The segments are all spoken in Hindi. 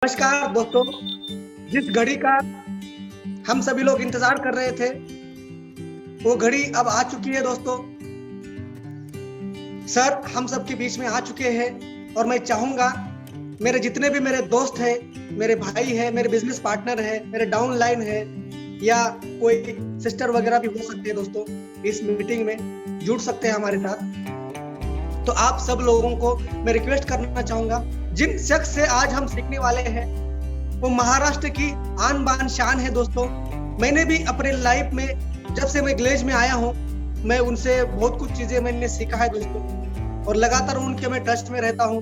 नमस्कार दोस्तों, जिस घड़ी का हम सभी लोग इंतजार कर रहे थे वो घड़ी अब आ चुकी है दोस्तों। सर हम सबके बीच में आ चुके हैं और मैं चाहूंगा मेरे जितने भी मेरे दोस्त हैं, मेरे भाई हैं, मेरे बिजनेस पार्टनर हैं, मेरे डाउन लाइन है या कोई सिस्टर वगैरह भी हो सकते हैं दोस्तों, इस मीटिंग में जुड़ सकते हैं हमारे साथ। तो आप सब लोगों को मैं रिक्वेस्ट करना चाहूंगा, जिन शख्स से आज हम सीखने वाले हैं वो महाराष्ट्र की आन बान शान है दोस्तों। मैंने भी अपने लाइफ में जब से मैं ग्लेज में आया हूँ मैं उनसे बहुत कुछ चीजें मैंने सीखा है दोस्तों, और लगातार उनके मैं टच में रहता हूँ,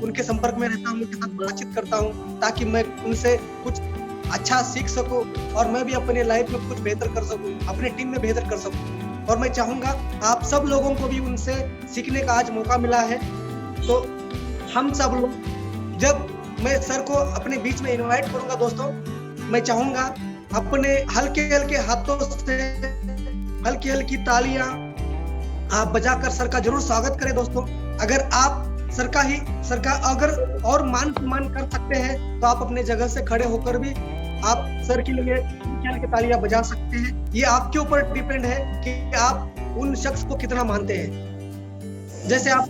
उनके संपर्क में रहता हूँ, उनके साथ बातचीत करता हूँ ताकि मैं उनसे कुछ अच्छा सीख सकूं और मैं भी अपने लाइफ में कुछ बेहतर कर सकूं, अपने टीम में बेहतर कर सकूं। और मैं चाहूंगा आप सब लोगों को भी उनसे सीखने का आज मौका मिला है। तो हम सब लोग, जब मैं सर को अपने बीच में इनवाइट करूंगा दोस्तों, मैं चाहूंगा अपने हल्के हल्के हाथों से हल्की हल्की तालियां आप बजाकर सर का जरूर स्वागत करें दोस्तों। अगर आप सर का अगर और मान सम्मान कर सकते हैं तो आप अपने जगह से खड़े होकर भी आप सर के लिए हल्की हल्की तालियां बजा सकते हैं। ये आपके ऊपर डिपेंड है कि आप उन शख्स को कितना मानते हैं। जैसे आप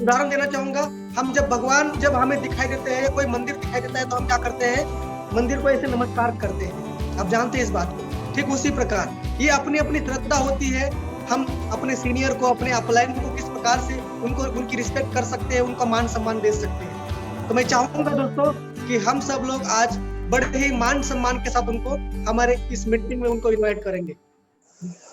उदाहरण देना चाहूंगा, हम जब भगवान जब हमें दिखाई देते हैं, कोई मंदिर दिखाई देता है तो हम क्या करते हैं, मंदिर को ऐसे नमस्कार करते हैं। आप जानते हैं इस बात को। ठीक उसी प्रकार ये अपनी अपनी श्रद्धा होती है, हम अपने सीनियर को, अपने अपलाइन को किस प्रकार से उनको उनकी रिस्पेक्ट कर सकते हैं, उनका मान सम्मान दे सकते हैं। तो मैं चाहूंगा दोस्तों कि हम सब लोग आज बड़े ही मान सम्मान के साथ उनको हमारे इस मीटिंग में उनको इन्वाइट करेंगे।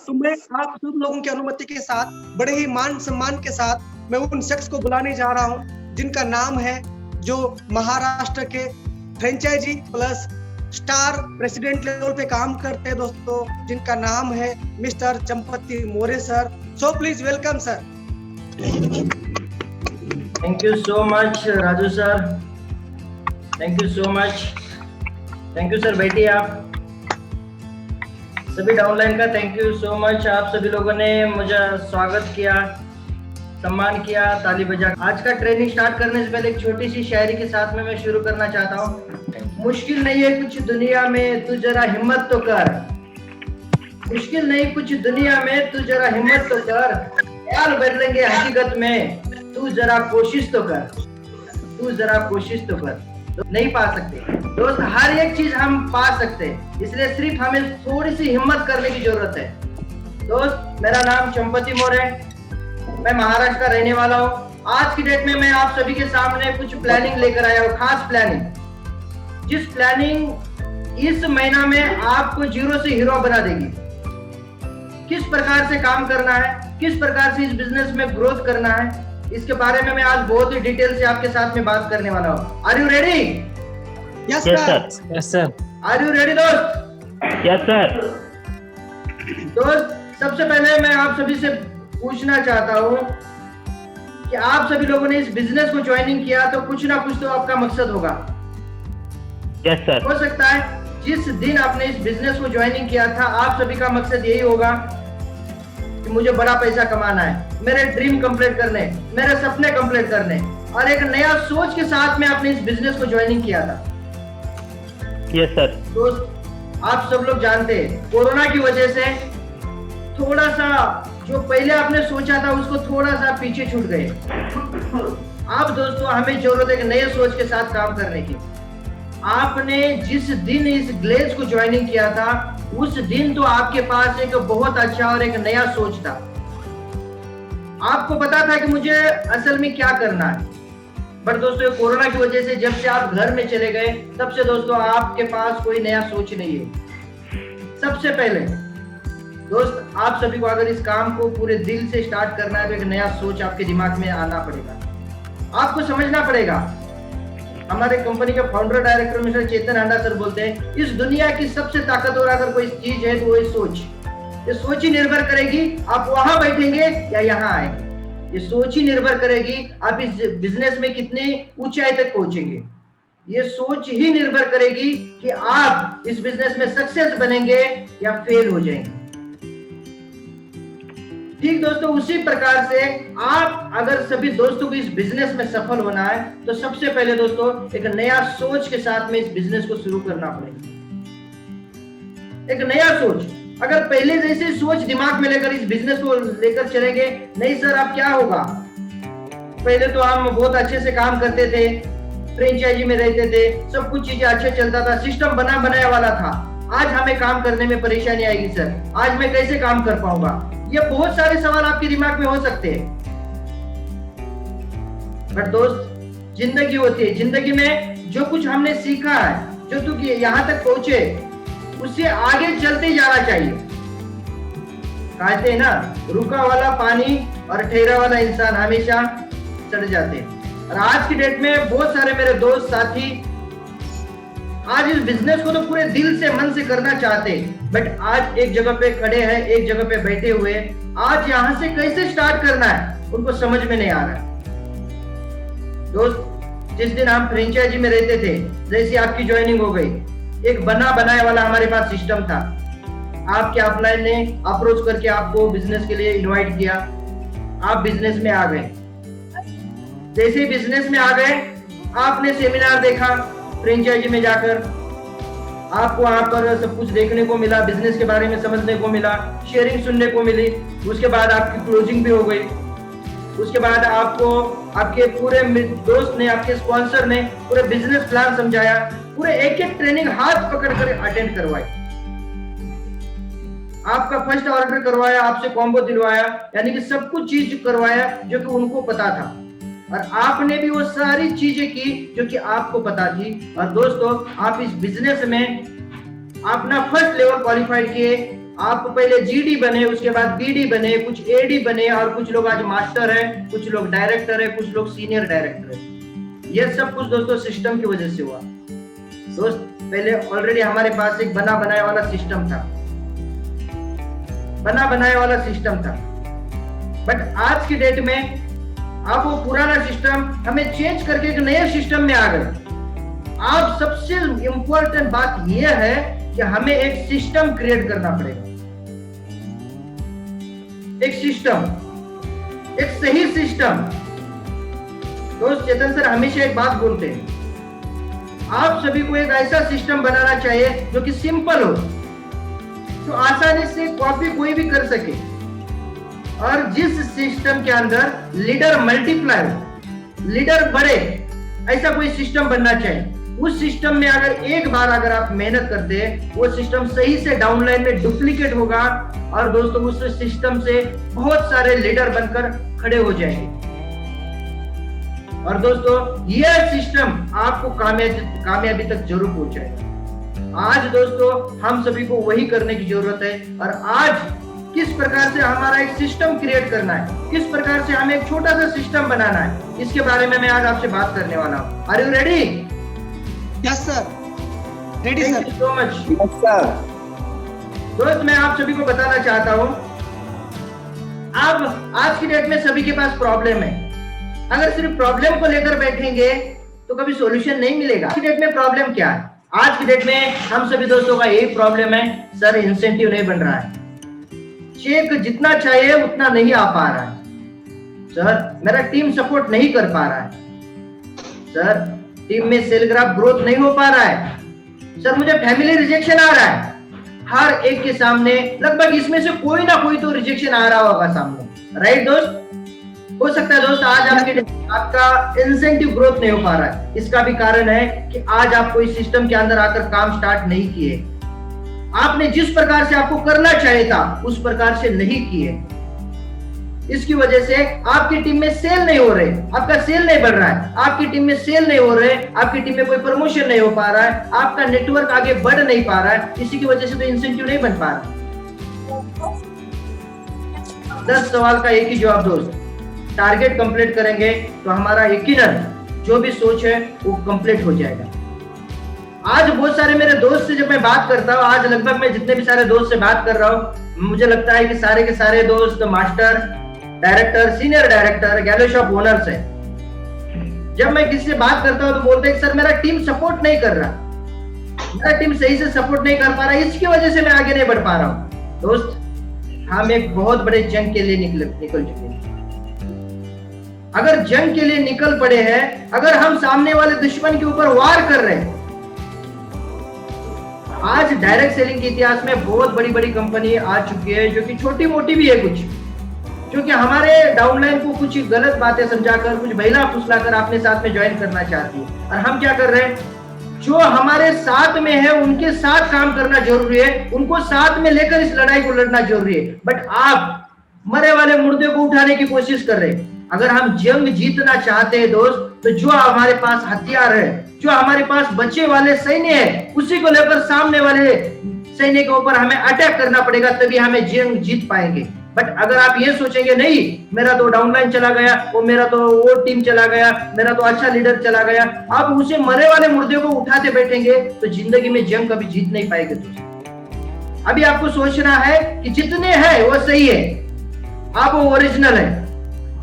तो मैं आप सब लोगों की अनुमति के साथ बड़े ही मान सम्मान के साथ मैं उन शख्स को बुलाने जा रहा हूं जिनका नाम है, जो महाराष्ट्र के franchise plus star president level पे काम करते हैं दोस्तों, जिनका नाम है mister Champati More sir. So please welcome sir. Thank you so much Raju sir, thank you so much. Thank you sir, बैठिए आप। सभी डाउनलाइन का थैंक यू सो मच। आप सभी लोगों ने मुझे स्वागत किया, सम्मान किया, ताली बजा। आज का ट्रेनिंग स्टार्ट करने से पहले एक छोटी सी शायरी के साथ में मैं शुरू करना चाहता हूँ। मुश्किल नहीं है कुछ दुनिया में, तू जरा हिम्मत तो कर। मुश्किल नहीं कुछ दुनिया में, तू जरा हिम्मत तो कर। ख्याल बदलेंगे हकीकत में, तू जरा कोशिश तो कर। तू जरा कोशिश तो कर। नहीं पा सकते दोस्त, हर एक चीज हम पा सकते हैं, इसलिए सिर्फ हमें थोड़ी सी हिम्मत करने की जरूरत है। दोस्त मेरा नाम चंपती मोरे, मैं महाराष्ट्र का रहने वाला हूँ। आज की डेट में मैं आप सभी के सामने कुछ प्लानिंग लेकर आया हूँ, खास प्लानिंग, जिस प्लानिंग इस महीना में आपको जीरो से हीरो बना देगी। किस प्रकार से काम करना है, किस प्रकार से इस बिजनेस में ग्रोथ करना है, इसके बारे में मैं आज बहुत ही डिटेल से आपके साथ में बात करने वाला हूँ। Are you ready? Yes sir. Yes sir. Are you ready दोस्त? Yes sir. दोस्त सबसे पहले मैं आप सभी से पूछना चाहता हूँ कि आप सभी लोगों ने इस बिजनेस को ज्वाइनिंग किया तो कुछ ना कुछ तो आपका मकसद होगा। Yes sir. हो सकता है जिस दिन आपने इस बिजनेस को ज्वाइनिंग किया था आप सभी का मकसद यही होगा कि मुझे बड़ा पैसा कमाना है, मेरे ड्रीम कंप्लीट करने, मेरे सपने कंप्लीट करने, और एक नया सोच के साथ में आपने इस बिजनेस को ज्वाइनिंग किया था। Yes sir. दोस्त आप सब लोग जानते हैं कोरोना की वजह से थोड़ा सा जो पहले आपने सोचा था उसको थोड़ा सा पीछे छूट गए। अब दोस्तों हमें जरूरत है एक नए सोच के साथ काम करने की। आपने जिस दिन इस ग्लेज को ज्वाइनिंग किया था उस दिन तो आपके पास एक बहुत अच्छा और एक नया सोच था। आपको पता था कि मुझे असल में क्या करना है, बट दोस्तों कोरोना की वजह से जब से आप घर में चले गए तब से दोस्तों आपके पास कोई नया सोच नहीं है। सबसे पहले दोस्त आप सभी को अगर इस काम को पूरे दिल से स्टार्ट करना है तो एक नया सोच आपके दिमाग में आना पड़ेगा। आपको समझना पड़ेगा, हमारे कंपनी के फाउंडर डायरेक्टर मिस्टर चेतन हांडा सर बोलते हैं इस दुनिया की सबसे ताकतवर अगर कोई चीज है तो वो सोच। ये सोच ही निर्भर करेगी आप वहां बैठेंगे या यहाँ आएंगे। ये सोच ही निर्भर करेगी आप इस बिजनेस में कितनी ऊंचाई तक पहुंचेंगे। ये सोच ही निर्भर करेगी कि आप इस बिजनेस में सक्सेस बनेंगे या फेल हो जाएंगे। ठीक दोस्तों, उसी प्रकार से आप अगर सभी दोस्तों को इस बिजनेस में सफल होना है तो सबसे पहले दोस्तों एक नया सोच के साथ में इस बिजनेस को शुरू करना पड़ेगा। एक नया सोच, अगर पहले जैसे सोच दिमाग में लेकर इस बिजनेस को लेकर चलेंगे, नहीं सर अब क्या होगा, पहले तो हम बहुत अच्छे से काम करते थे, फ्रेंचाइजी में रहते थे, सब कुछ चीजें अच्छे चलता था, सिस्टम बना बनाया वाला था, आज हमें काम करने में परेशानी आएगी सर, आज मैं कैसे काम कर पाऊंगा, ये बहुत सारे सवाल आपके दिमाग में हो सकते हैं। बट दोस्त जिंदगी होती है, जिंदगी में जो कुछ हमने सीखा है, जो तू यहाँ तक पहुंचे, उससे आगे चलते जाना चाहिए। कहते हैं ना, रुका वाला पानी और ठहरा वाला इंसान हमेशा चढ़ जाते हैं। और आज की डेट में बहुत सारे मेरे दोस्त साथी आज इस बिजनेस को तो पूरे दिल से मन से करना चाहते हैं, बट आज एक जगह पे खड़े हैं, एक जगह पे बैठे हुए, आज यहाँ से कैसे स्टार्ट करना है उनको समझ में नहीं आ रहा है। दोस्त जिस दिन हम फ्रेंचाइजी में रहते थे, जैसे आपकी ज्वाइनिंग हो गई, एक बना बनाया वाला हमारे पास सिस्टम था, आपके अपलाइन ने अप्रोच करके आपको बिजनेस के लिए इनवाइट किया, आप बिजनेस में आ गए। जैसे ही बिजनेस में आ गए, आपने सेमिनार देखा, फ्रेंचाइजी में जाकर आपको वहां पर सब कुछ देखने को मिला, बिजनेस के बारे में समझने को मिला, शेयरिंग सुनने को मिली, उसके बाद आपकी क्लोजिंग भी हो गई। उसके बाद आपको आपके पूरे दोस्त ने, आपके स्पॉन्सर ने पूरे बिजनेस प्लान समझाया, पूरे एक एक ट्रेनिंग हाथ पकड़ कर अटेंड करवाई, आपका फर्स्ट ऑर्डर करवाया, आपसे कॉम्बो दिलवाया, यानी कि सब कुछ चीज करवाया जो कि उनको पता था, और आपने भी वो सारी चीजें की जो कि आपको पता थी। और दोस्तों आप इस बिजनेस में अपना फर्स्ट लेवल क्वालिफाइड किए, आप पहले जीडी बने, उसके बाद बीडी बने, कुछ एडी बने, और कुछ लोग आज मास्टर है, कुछ लोग डायरेक्टर है, कुछ लोग सीनियर डायरेक्टर है। यह सब कुछ दोस्तों सिस्टम की वजह से हुआ। दोस्त पहले ऑलरेडी हमारे पास एक बना बनाया वाला सिस्टम था, बना बनाया वाला सिस्टम था, बट आज की डेट में आप वो पुराना सिस्टम हमें चेंज करके एक नए सिस्टम में आ गए। आप सबसे इंपॉर्टेंट बात यह है कि हमें एक सिस्टम क्रिएट करना पड़ेगा, एक सिस्टम, एक सही सिस्टम। दोस्त चेतन सर हमेशा एक बात बोलते हैं, आप सभी को एक ऐसा सिस्टम बनाना चाहिए जो कि सिंपल हो, तो आसानी से कॉपी कोई भी कर सके, और जिस सिस्टम के अंदर लीडर मल्टीप्लाई हो, लीडर बढ़े, ऐसा कोई सिस्टम बनना चाहिए। उस सिस्टम में अगर एक बार अगर आप मेहनत करते हैं, वो सिस्टम सही से डाउनलाइन में डुप्लीकेट होगा, और दोस्तों उस सिस्टम से बहुत सारे लीडर बनकर खड़े हो जाएंगे। और दोस्तों यह सिस्टम आपको कामयाबी तक जरूर पहुंचाएगा। आज दोस्तों हम सभी को वही करने की जरूरत है, और आज किस प्रकार से हमारा एक सिस्टम क्रिएट करना है, किस प्रकार से हमें एक छोटा सा सिस्टम बनाना है, इसके बारे में मैं आज आपसे बात करने वाला हूँ। Are you ready? Yes sir, ready sir. Thank you so much. Yes sir. दोस्त मैं आप सभी को बताना चाहता हूँ, अब आज की डेट में सभी के पास प्रॉब्लम है, अगर सिर्फ प्रॉब्लम को लेकर बैठेंगे तो कभी सॉल्यूशन नहीं मिलेगा। आज की डेट में प्रॉब्लम क्या है? आज की डेट में हम सभी दोस्तों का यही प्रॉब्लम है, सर इंसेंटिव नहीं बन रहा है, चेक जितना चाहिए उतना नहीं आ पा रहा है, सर मेरा टीम सपोर्ट नहीं कर पा रहा है, सर टीम में सेल ग्राफ ग्रोथ नहीं हो पा रहा है, सर मुझे फैमिली रिजेक्शन आ रहा है। हर एक के सामने लगभग इसमें से कोई ना कोई तो रिजेक्शन आ रहा होगा सामने, राइट दोस्त? हो सकता है दोस्त आज आपका इंसेंटिव ग्रोथ नहीं हो पा रहा है, इसका भी कारण है कि आज आप कोई सिस्टम के अंदर आकर काम स्टार्ट नहीं किए, आपने जिस प्रकार से आपको करना चाहिए था उस प्रकार से नहीं किए, इसकी वजह से आपकी टीम में सेल नहीं हो रहे, आपका सेल नहीं बढ़ रहा है, आपकी टीम में सेल नहीं हो रहे, आपकी टीम में कोई प्रमोशन नहीं हो पा रहा है, आपका नेटवर्क आगे बढ़ नहीं पा रहा है, इसी की वजह से तो इंसेंटिव नहीं बन पा रहा। 10 सवाल का एक ही जवाब दोस्त, टारगेट कंप्लीट करेंगे तो हमारा यकीनन जो भी सोच है वो कंप्लीट हो जाएगा। आज बहुत सारे मेरे दोस्त से जब मैं बात करता हूँ, आज लगभग मैं जितने भी सारे दोस्त से बात कर रहा हूँ, मुझे लगता है कि सारे के सारे दोस्त master, director, senior director, gallery shop owners है। जब मैं किसी से बात करता हूँ तो बोलते हैं सर मेरा टीम सपोर्ट नहीं कर रहा, मेरा टीम सही से सपोर्ट नहीं कर पा रहा, इसकी वजह से मैं आगे नहीं बढ़ पा रहा हूँ। दोस्त हम एक बहुत बड़े जंग के लिए निकल चुके हैं। अगर जंग के लिए निकल पड़े हैं, अगर हम सामने वाले दुश्मन के ऊपर वार कर रहे हैं, आज डायरेक्ट सेलिंग के इतिहास में बहुत बड़ी बड़ी कंपनी आ चुकी है, जो कि छोटी मोटी भी है कुछ, जो कि हमारे डाउनलाइन को कुछ गलत बातें समझाकर, कुछ बहला फुसलाकर अपने साथ में ज्वाइन करना चाहती है। और हम क्या कर रहे हैं, जो हमारे साथ में है उनके साथ काम करना जरूरी है, उनको साथ में लेकर इस लड़ाई को लड़ना जरूरी है। बट आप मरे वाले मुर्दे को उठाने की कोशिश कर रहे हैं। अगर हम जंग जीतना चाहते हैं दोस्त, तो जो हमारे पास हथियार है, जो हमारे पास बचे वाले सैन्य है, उसी को लेकर सामने वाले सैन्य के ऊपर हमें अटैक करना पड़ेगा, तभी हमें जंग जीत पाएंगे। बट अगर आप ये सोचेंगे नहीं, मेरा तो डाउनलाइन चला गया, मेरा तो वो टीम चला गया, मेरा तो अच्छा लीडर चला गया, आप उसे मरे वाले मुर्दे को उठाते बैठेंगे तो जिंदगी में जंग कभी जीत नहीं पाएंगे दोस्तों। अभी आपको सोचना है कि जितने हैं वो सही है, आप वो ओरिजिनल है,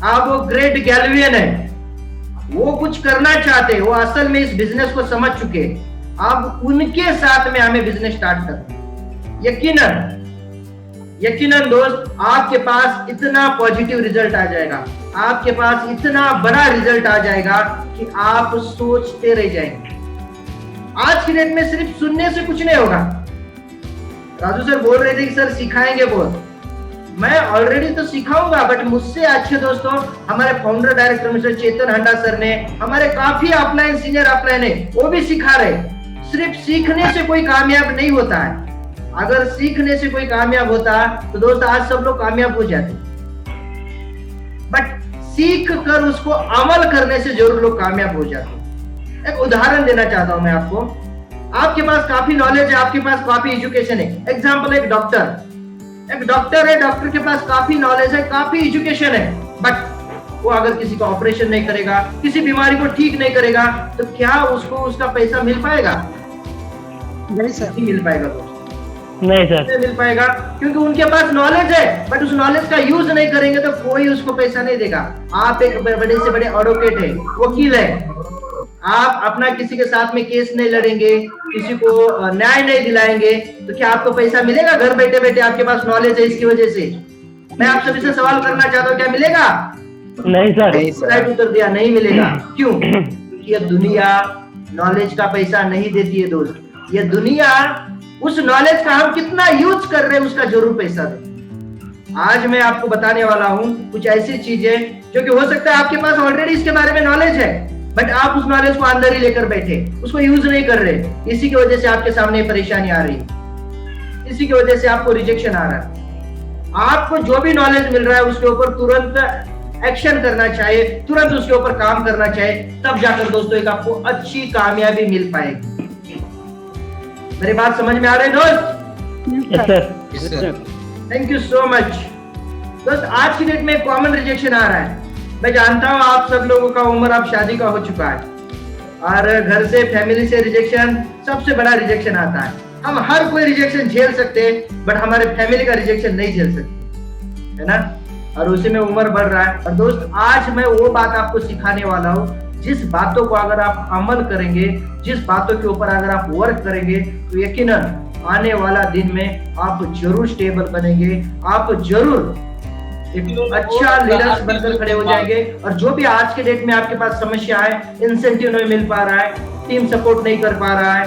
आप वो ग्रेट गैल्वियन है, वो कुछ करना चाहते हैं, वो असल में इस बिजनेस को समझ चुके हैं। आप उनके साथ में हमें बिजनेस स्टार्ट करना। यकीनन दोस्त, आपके पास इतना पॉजिटिव रिजल्ट आ जाएगा, आपके पास इतना बड़ा रिजल्ट आ जाएगा कि आप सोचते रह जाएंगे। आज की डेट में सिर्फ सुनने से कुछ नहीं होगा। राजू सर बोल रहे थे कि सर सिखाएंगे बहुत, मैं ऑलरेडी तो सिखाऊंगा, बट मुझसे अच्छे दोस्तों हमारे फाउंडर डायरेक्टर मिस्टर चेतन हंडा सर ने, हमारे काफी ऑफलाइन सीनियर ऑफलाइन है, वो भी सिखा रहे। सिर्फ सीखने से कोई कामयाब नहीं होता है। अगर सीखने से कोई कामयाब होता तो दोस्त आज सब लोग कामयाब हो जाते, बट सीख कर उसको अमल करने से जरूर लोग कामयाब हो जाते। एक उदाहरण देना चाहता हूं मैं आपको। आपके पास काफी नॉलेज है, आपके पास काफी एजुकेशन है। एग्जाम्पल, एक डॉक्टर है, डॉक्टर के पास काफी नॉलेज है, काफी एजुकेशन है, बट वो अगर किसी का ऑपरेशन नहीं करेगा, किसी बीमारी को ठीक नहीं करेगा, तो क्या उसको उसका पैसा मिल पाएगा? नहीं सर, नहीं मिल पाएगा दोस्त, नहीं सर, मिल पाएगा, क्योंकि उनके पास नॉलेज है, बट उस नॉलेज का यूज नहीं करेंगे तो कोई उसको पैसा नहीं देगा। आप एक बड़े से बड़े एडवोकेट है, वकील है, आप अपना किसी के साथ में केस नहीं लड़ेंगे, किसी को न्याय नहीं दिलाएंगे, तो क्या आपको पैसा मिलेगा? घर बैठे बैठे आपके पास नॉलेज है, इसकी वजह से मैं आप सभी से सवाल करना चाहता हूँ, क्या मिलेगा? नहीं सर, राइट उत्तर दिया, नहीं मिलेगा। क्यों? क्योंकि ये दुनिया नॉलेज का पैसा नहीं देती है दोस्त। ये दुनिया उस नॉलेज का हम कितना यूज कर रहे हैं उसका जरूर पैसा दे। आज मैं आपको बताने वाला हूं कुछ ऐसी चीजें जो कि हो सकता है आपके पास ऑलरेडी इसके बारे में नॉलेज है, बट आप उस नॉलेज को अंदर ही लेकर बैठे, उसको यूज नहीं कर रहे। इसी की वजह से आपके सामने परेशानी आ रही है, इसी की वजह से आपको रिजेक्शन आ रहा है। आपको जो भी नॉलेज मिल रहा है उसके ऊपर तुरंत एक्शन करना चाहिए, तुरंत उसके ऊपर काम करना चाहिए, तब जाकर दोस्तों एक आपको अच्छी कामयाबी मिल पाएगी। मेरी बात समझ में आ रही है दोस्त? Yes sir, thank you so much दोस्त। आज की डेट में कॉमन रिजेक्शन आ रहा है। मैं जानता हूँ आप सब लोगों का उम्र अब शादी का हो चुका है, और घर से, फैमिली से रिजेक्शन सबसे बड़ा रिजेक्शन आता है। हम हर कोई रिजेक्शन झेल सकते हैं, बट हमारे फैमिली का रिजेक्शन नहीं झेल सकते, है ना? और उसी में उम्र बढ़ रहा है। और दोस्त, आज मैं वो बात आपको सिखाने वाला हूँ, जिस बातों को अगर आप अमल करेंगे, जिस बातों के ऊपर अगर आप वर्क करेंगे, तो यकीनन आने वाला दिन में आप जरूर स्टेबल बनेंगे, आप जरूर एक अच्छा लीडर बनकर खड़े हो जाएंगे। और जो भी आज के डेट में आपके पास समस्या है, इंसेंटिव नहीं मिल पा रहा है, टीम सपोर्ट नहीं कर पा रहा है,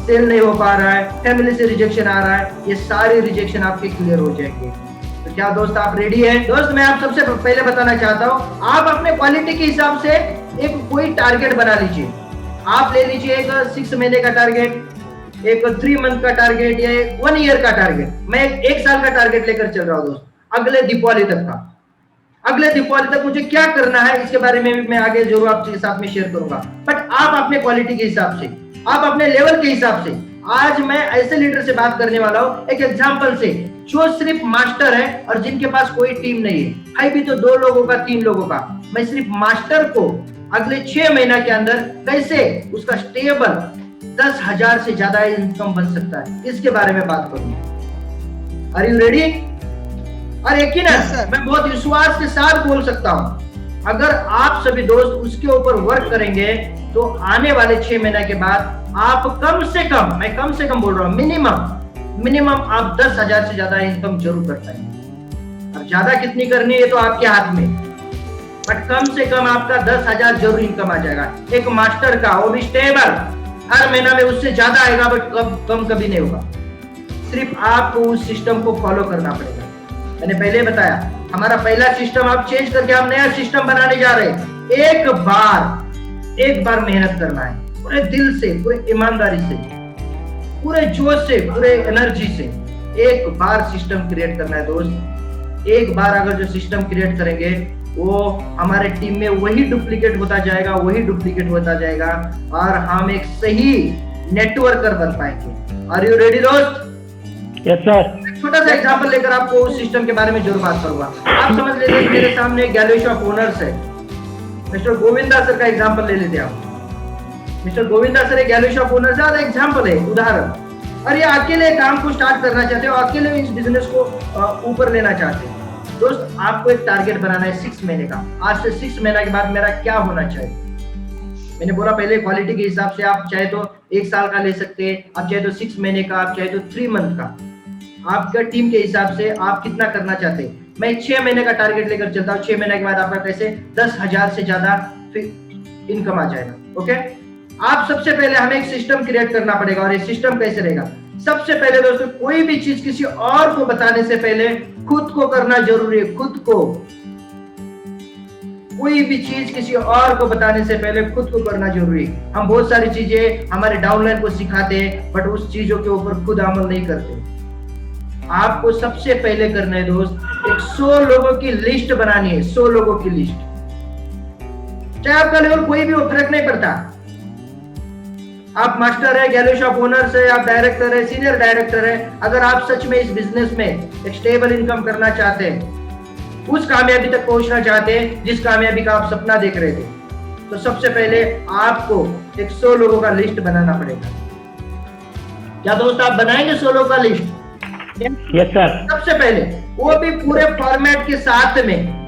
सेल नहीं हो पा रहा है, फैमिली से रिजेक्शन आ रहा है, ये सारे रिजेक्शन आपके क्लियर हो जाएंगे। तो क्या दोस्त आप रेडी हैं? दोस्त, मैं आप सबसे पहले बताना चाहता हूँ, आप अपने क्वालिटी के हिसाब से एक कोई टारगेट बना लीजिए। आप ले लीजिए एक 6 महीने का टारगेट, एक 3 मंथ का टारगेट, या 1 ईयर का टारगेट। मैं एक साल का टारगेट लेकर चल रहा हूँ दोस्त, अगले दीपावली तक का। अगले दीपावली तक मुझे क्या करना है, इसके बारे में भी मैं आगे जरूर आपके साथ में शेयर करूंगा। बट आप अपने क्वालिटी के हिसाब से, आप अपने लेवल के हिसाब से, आज मैं ऐसे लीडर से बात करने वाला हूँ, एक एग्जांपल से, जो सिर्फ मास्टर है और जिनके पास कोई टीम नहीं है भी तो 2 लोगों का, 3 लोगों का। मैं सिर्फ मास्टर को अगले 6 महीना के अंदर कैसे उसका स्टेबल 10,000 से ज्यादा इनकम बन सकता है, इसके बारे में बात करूंगा। Are you ready? और यकीनन मैं बहुत विश्वास के साथ बोल सकता हूं, अगर आप सभी दोस्त उसके ऊपर वर्क करेंगे तो आने वाले 6 महीने के बाद आप कम से कम, मैं कम से कम बोल रहा हूं, मिनिमम आप 10,000 से ज्यादा इनकम जरूर कर पाएंगे। अब ज्यादा कितनी करनी है तो आपके हाथ में, बट कम से कम आपका 10,000 जरूर इनकम आ जाएगा एक मास्टर का, वो भी स्टेबल। हर महीना में उससे ज्यादा आएगा बट कम कभी नहीं होगा। सिर्फ आपको उस सिस्टम को फॉलो करना पड़ेगा। मैंने पहले बताया हमारा पहला सिस्टम आप चेंज करके हम नया सिस्टम बनाने जा रहे हैं। एक बार मेहनत करना है, पूरे दिल से, पूरे ईमानदारी से, पूरे जोश से, पूरे एनर्जी से एक बार सिस्टम क्रिएट करना है दोस्त। एक बार अगर जो सिस्टम क्रिएट करेंगे वो हमारे टीम में वही डुप्लीकेट होता जाएगा, वही डुप्लीकेट होता जाएगा और हम एक सही नेटवर्कर बन पाएंगे। आर यू रेडी दोस्त? Yes sir. छोटा सा एग्जांपल लेकर आपको उस सिस्टम के बारे में जरूर बात करूंगा। आप समझ लीजिए मेरे सामने गैलरी ऑफ ओनर्स है, मिस्टर गोविंदा सर का एग्जांपल ले लेते आप। मिस्टर गोविंदा सर एक गैलरी ऑफ ओनर्स है, एग्जांपल है, उदाहरण। और ये अकेले काम को स्टार्ट करना चाहते हो, अकेले इस बिजनेस को ऊपर लेना चाहते हैं। दोस्त आपको एक टारगेट बनाना है 6 महीने का। आज से 6 महीने के बाद मेरा क्या होना चाहिए। मैंने बोला पहले क्वालिटी के हिसाब से आप चाहे तो 1 साल का ले सकते हैं, आप चाहे तो 6 महीने का, आप चाहे तो 3 मंथ का। आपका टीम के हिसाब से आप कितना करना चाहते हैं। मैं 6 महीने का टारगेट लेकर चलता हूँ। 6 महीने के बाद आपका कैसे 10,000 से ज्यादा इनकम आ जाएगा। ओके, आप सबसे पहले हमें एक सिस्टम क्रिएट करना पड़ेगा। और ये सिस्टम कैसे रहेगा? सबसे पहले दोस्तों कोई भी चीज किसी और को बताने से पहले खुद को करना जरूरी है। खुद को, कोई भी चीज किसी और को बताने से पहले खुद को करना जरूरी है। हम बहुत सारी चीजें हमारे डाउनलाइन को सिखाते हैं बट उस चीजों के ऊपर खुद अमल नहीं करते। आपको सबसे पहले करना है दोस्त, एक 100 लोगों की लिस्ट बनानी है। 100 लोगों की लिस्ट, चाहे आपका लेवल कोई भी हो, फर्क नहीं पड़ता। आप मास्टर है, गैलरी ऑफ ओनर्स है, आप डायरेक्टर है, सीनियर डायरेक्टर है, अगर आप सच में इस बिजनेस में एक स्टेबल इनकम करना चाहते हैं, उस कामयाबी तक पहुंचना चाहते हैं जिस कामयाबी का आप सपना देख रहे थे, तो सबसे पहले आपको एक 100 लोगों का लिस्ट बनाना पड़ेगा। क्या दोस्त आप बनाएंगे 100 लोगों का लिस्ट? Yes sir. सबसे पहले वो भी पूरे फॉर्मेट के साथ में,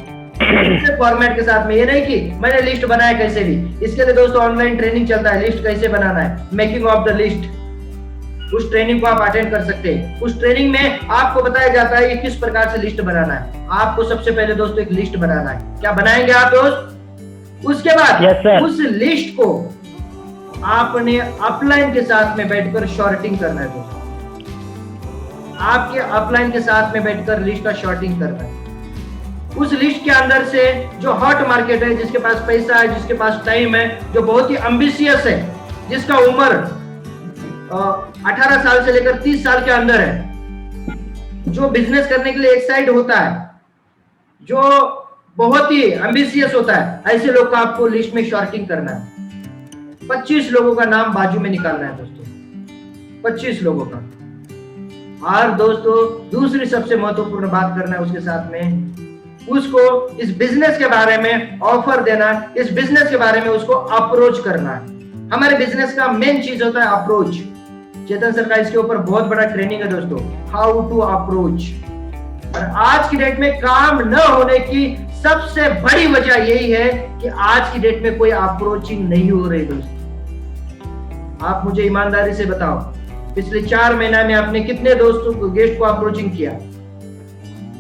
फॉर्मेट के साथ में। ये नहीं कि मैंने लिस्ट बनाया कैसे भी। इसके लिए दोस्तों ऑनलाइन ट्रेनिंग चलता है, लिस्ट कैसे बनाना है, मेकिंग ऑफ द लिस्ट। उस ट्रेनिंग को आप अटेंड कर सकते हैं। उस ट्रेनिंग में आपको बताया जाता है कि किस प्रकार से लिस्ट बनाना है। आपको सबसे पहले दोस्तों एक लिस्ट बनाना है। क्या बनाएंगे आप दोस्त? उसके बाद उस लिस्ट को आपने अपलाइन के साथ में बैठकर शॉर्टिंग करना है दोस्तों। आपके अपलाइन के साथ में बैठकर लिस्ट का शॉर्टिंग करना है। उस लिस्ट के अंदर से जो हॉट मार्केट है, जिसके पास पैसा है, जिसके पास टाइम है, जो बहुत ही एम्बिशियस है, जिसका उम्र 18 साल से लेकर 30 साल के अंदर है, जो बिजनेस करने के लिए एक्साइट होता है, जो बहुत ही एम्बिशियस होता है, ऐसे लोग का आपको लिस्ट में शॉर्टिंग करना है। 25 लोगों का नाम बाजू में निकालना है दोस्तों, 25 लोगों का। और दोस्तों दूसरी सबसे महत्वपूर्ण बात करना है उसके साथ में, उसको इस बिजनेस के बारे में ऑफर देना, इस बिजनेस के बारे में उसको अप्रोच करना है। हमारे बिजनेस का मेन चीज होता है अप्रोच। चेतन सर का इसके ऊपर बहुत बड़ा ट्रेनिंग है दोस्तों, हाउ टू अप्रोच। और आज की डेट में काम न होने की सबसे बड़ी वजह यही है कि आज की डेट में कोई अप्रोचिंग नहीं हो रही दोस्तों। आप मुझे ईमानदारी से बताओ, पिछले 4 महीने में आपने कितने दोस्तों को, गेस्ट को अप्रोचिंग किया?